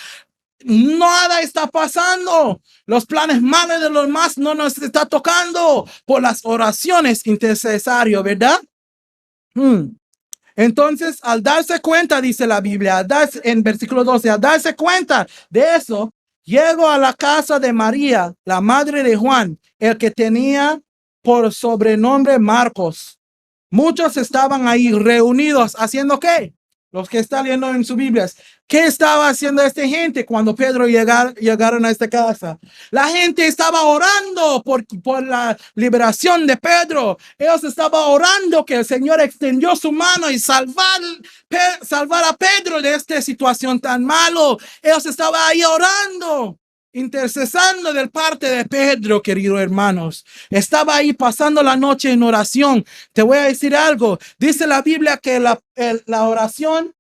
Nada está pasando. Los planes malos de los demás no nos está tocando por las oraciones innecesarias, ¿verdad? Entonces, al darse cuenta, dice la Biblia, en versículo 12, al darse cuenta de eso, llegó a la casa de María, la madre de Juan, el que tenía por sobrenombre Marcos. Muchos estaban ahí reunidos, ¿haciendo qué? Los que están leyendo en sus Biblias. ¿Qué estaba haciendo esta gente cuando Pedro llegaron a esta casa? La gente estaba orando por la liberación de Pedro. Ellos estaban orando que el Señor extendió su mano y salvar a Pedro de esta situación tan malo. Ellos estaban ahí orando. intercesando del parte de Pedro, queridos hermanos. Estaba ahí pasando la noche en oración. Te voy a decir algo. Dice la Biblia que la oración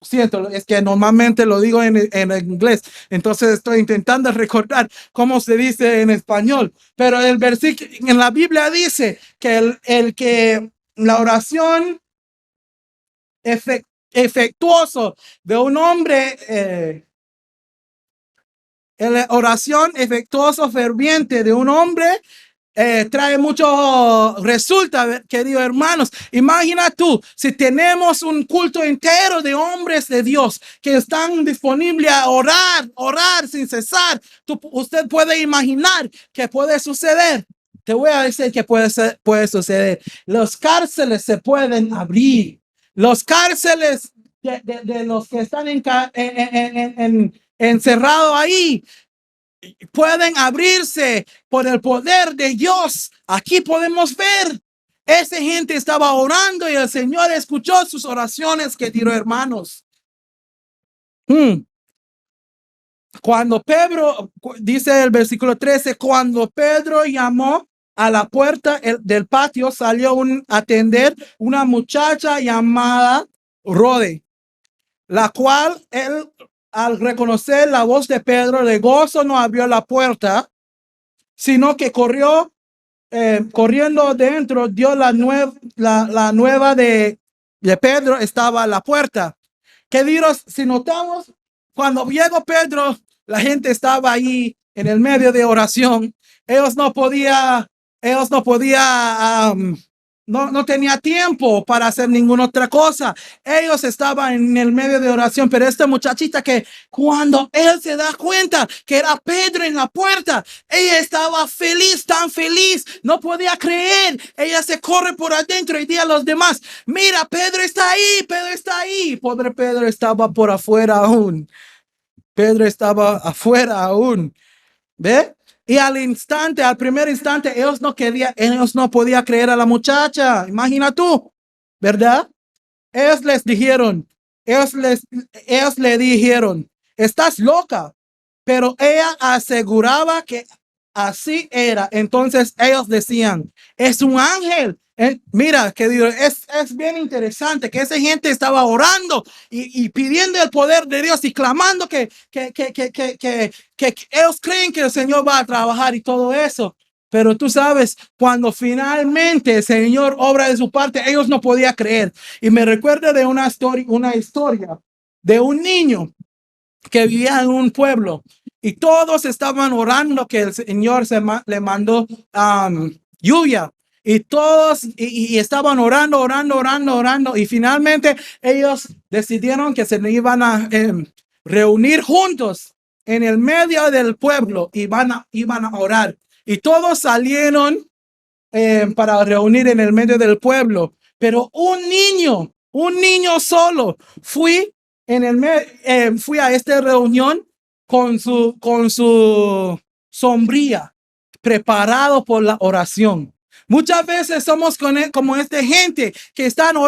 siento, es que normalmente lo digo en inglés, entonces estoy intentando recordar cómo se dice en español, pero el versículo en la Biblia dice que la oración efectuoso de un hombre, la oración efectuoso ferviente de un hombre trae mucho resulta, queridos hermanos. Imagina tú, si tenemos un culto entero de hombres de Dios que están disponibles a orar sin cesar, usted puede imaginar que puede suceder. Te voy a decir que puede suceder. Los cárceles se pueden abrir. Los cárceles de los que están encerrados ahí pueden abrirse por el poder de Dios. Aquí podemos ver, esa gente estaba orando y el Señor escuchó sus oraciones, queridos hermanos. Cuando Pedro, dice el versículo 13, cuando Pedro llamó a la puerta del patio, salió a atender una muchacha llamada Rode, la cual él, al reconocer la voz de Pedro, de gozo no abrió la puerta, sino que corriendo dentro, dio la nueva de Pedro estaba a la puerta. Queridos, si notamos, cuando llegó Pedro, la gente estaba ahí en el medio de oración. No tenía tiempo para hacer ninguna otra cosa. Ellos estaban en el medio de oración, pero esta muchachita, que cuando él se da cuenta que era Pedro en la puerta, ella estaba feliz, tan feliz, no podía creer. Ella se corre por adentro y dice a los demás: mira, Pedro está ahí, Pedro está ahí. Pobre Pedro estaba por afuera aún. Pedro estaba afuera aún. ¿Ve? Y al primer instante, ellos no podían creer a la muchacha. Imagina tú, ¿verdad? Ellos le dijeron, estás loca. Pero ella aseguraba que así era. Entonces ellos decían, es un ángel. Mira, querido, es bien interesante que esa gente estaba orando y pidiendo el poder de Dios y clamando que ellos creen que el Señor va a trabajar y todo eso. Pero tú sabes, cuando finalmente el Señor obra de su parte, ellos no podían creer. Y me recuerda de una historia de un niño que vivía en un pueblo y todos estaban orando que el Señor le mandó lluvia. Y todos y estaban orando y finalmente ellos decidieron que se iban a reunir juntos en el medio del pueblo y iban a orar. Y todos salieron para reunir en el medio del pueblo. Pero un niño solo fui a esta reunión con su sombrilla, preparado por la oración. Muchas veces somos como esta gente que estamos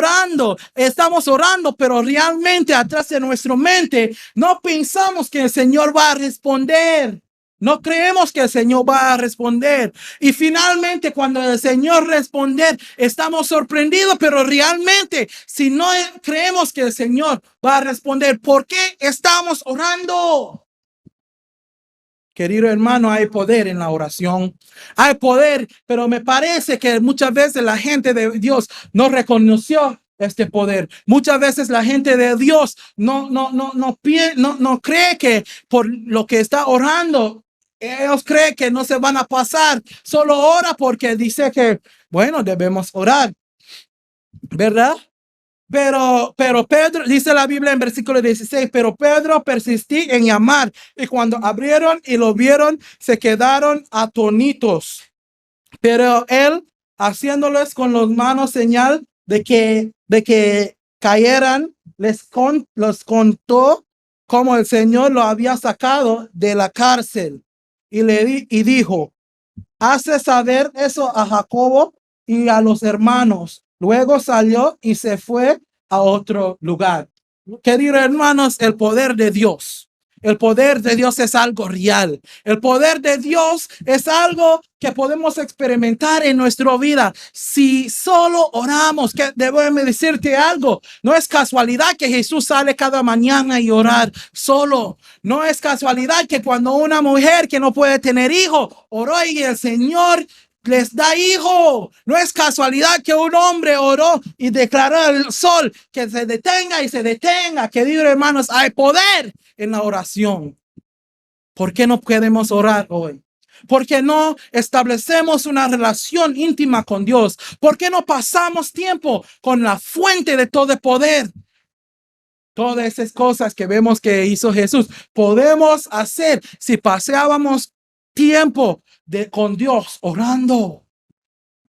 orando, pero realmente atrás de nuestra mente no pensamos que el Señor va a responder. No creemos que el Señor va a responder. Y finalmente, cuando el Señor responde, estamos sorprendidos, pero realmente, si no creemos que el Señor va a responder, ¿por qué estamos orando? Querido hermano, hay poder en la oración. Hay poder, pero me parece que muchas veces la gente de Dios no reconoció este poder. Muchas veces la gente de Dios no cree que por lo que está orando, ellos creen que no se van a pasar. Solo ora porque dice que, bueno, debemos orar, ¿verdad? Pero Pedro, dice la Biblia en versículo 16, pero Pedro persistí en llamar, y cuando abrieron y lo vieron, se quedaron atónitos. Pero él, haciéndoles con las manos señal de que cayeran, los contó cómo el Señor lo había sacado de la cárcel. Y dijo: hace saber eso a Jacobo y a los hermanos. Luego salió y se fue a otro lugar. Queridos hermanos, el poder de Dios. El poder de Dios es algo real. El poder de Dios es algo que podemos experimentar en nuestra vida si solo oramos. Que debo decirte algo. No es casualidad que Jesús sale cada mañana y orar solo. No es casualidad que cuando una mujer que no puede tener hijo oró y el Señor les da hijo. No es casualidad que un hombre oró y declaró al sol que se detenga y se detenga. Queridos hermanos, hay poder en la oración. ¿Por qué no podemos orar hoy? ¿Por qué no establecemos una relación íntima con Dios? ¿Por qué no pasamos tiempo con la fuente de todo poder? Todas esas cosas que vemos que hizo Jesús, podemos hacer si pasábamos tiempo con Dios orando.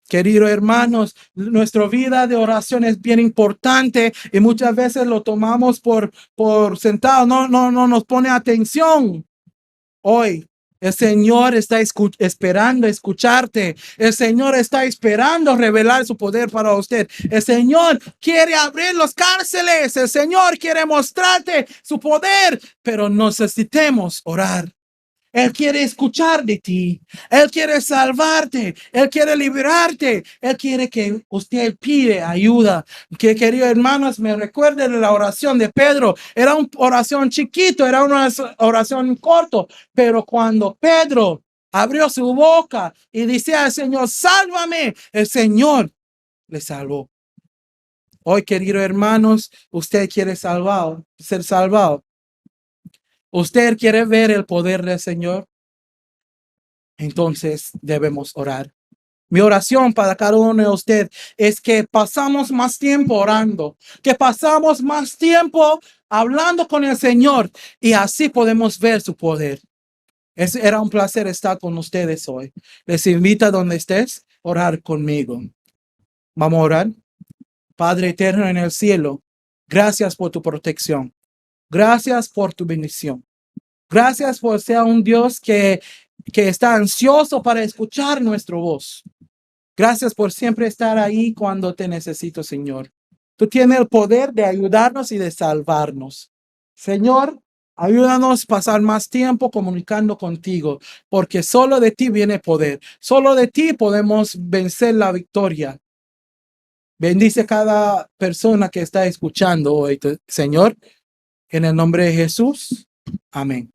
Queridos hermanos, nuestra vida de oración es bien importante y muchas veces lo tomamos por sentado, no nos pone atención. Hoy el Señor está esperando escucharte. El Señor está esperando revelar su poder para usted. El Señor quiere abrir las cárceles. El Señor quiere mostrarte su poder, pero necesitamos orar. Él quiere escuchar de ti. Él quiere salvarte. Él quiere liberarte. Él quiere que usted pide ayuda. Que, queridos hermanos, me recuerden de la oración de Pedro. Era una oración chiquito, era una oración corto. Pero cuando Pedro abrió su boca y decía al Señor, sálvame, el Señor le salvó. Hoy, queridos hermanos, usted quiere ser salvado. ¿Usted quiere ver el poder del Señor? Entonces debemos orar. Mi oración para cada uno de ustedes es que pasamos más tiempo orando, que pasamos más tiempo hablando con el Señor y así podemos ver su poder. Era un placer estar con ustedes hoy. Les invito a donde estés, orar conmigo. Vamos a orar. Padre eterno en el cielo, gracias por tu protección. Gracias por tu bendición. Gracias por ser un Dios que está ansioso para escuchar nuestra voz. Gracias por siempre estar ahí cuando te necesito, Señor. Tú tienes el poder de ayudarnos y de salvarnos. Señor, ayúdanos a pasar más tiempo comunicando contigo, porque solo de ti viene poder. Solo de ti podemos vencer la victoria. Bendice cada persona que está escuchando hoy, Señor. En el nombre de Jesús. Amén.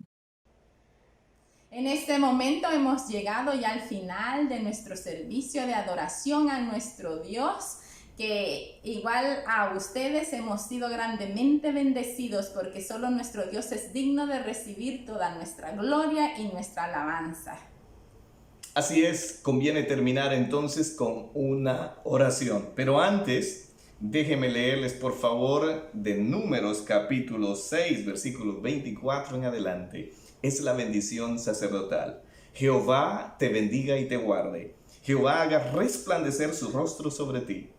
En este momento hemos llegado ya al final de nuestro servicio de adoración a nuestro Dios, que igual a ustedes hemos sido grandemente bendecidos porque solo nuestro Dios es digno de recibir toda nuestra gloria y nuestra alabanza. Así es, conviene terminar entonces con una oración. Pero antes, déjenme leerles por favor de Números capítulo 6, versículos 24 en adelante. Es la bendición sacerdotal. Jehová te bendiga y te guarde. Jehová haga resplandecer su rostro sobre ti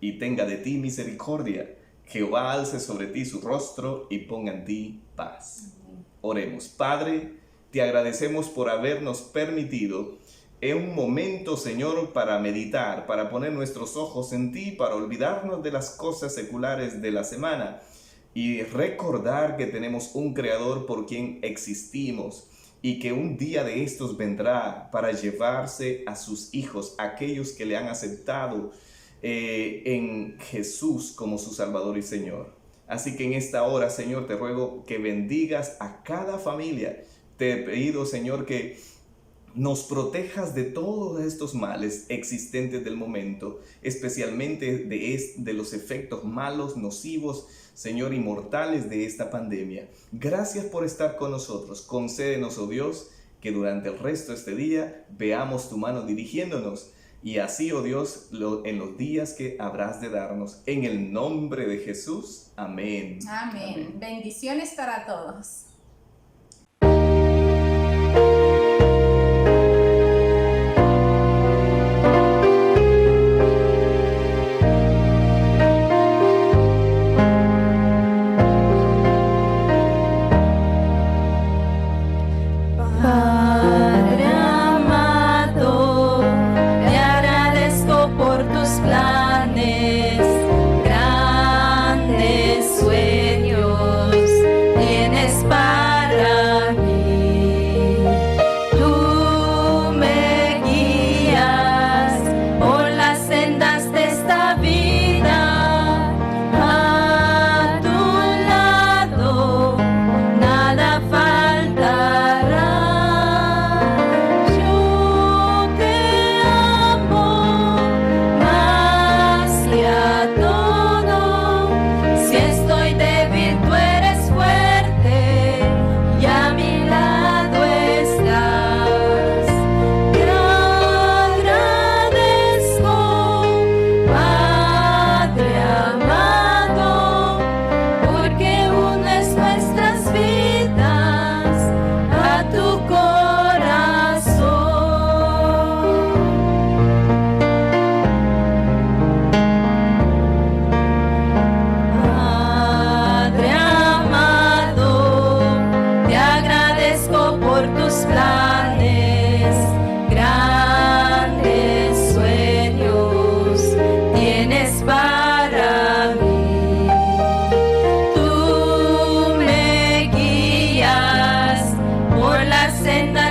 y tenga de ti misericordia. Jehová alce sobre ti su rostro y ponga en ti paz. Oremos. Padre, te agradecemos por habernos permitido en un momento, Señor, para meditar, para poner nuestros ojos en ti, para olvidarnos de las cosas seculares de la semana y recordar que tenemos un Creador por quien existimos y que un día de estos vendrá para llevarse a sus hijos, aquellos que le han aceptado en Jesús como su Salvador y Señor. Así que en esta hora, Señor, te ruego que bendigas a cada familia. Te he pedido, Señor, que nos protejas de todos estos males existentes del momento, especialmente de los efectos malos, nocivos, Señor, inmortales de esta pandemia. Gracias por estar con nosotros. Concédenos, oh Dios, que durante el resto de este día veamos tu mano dirigiéndonos. Y así, oh Dios, en los días que habrás de darnos. En el nombre de Jesús. Amén. Amén. Amén. Bendiciones para todos. Grandes sueños tienes para senda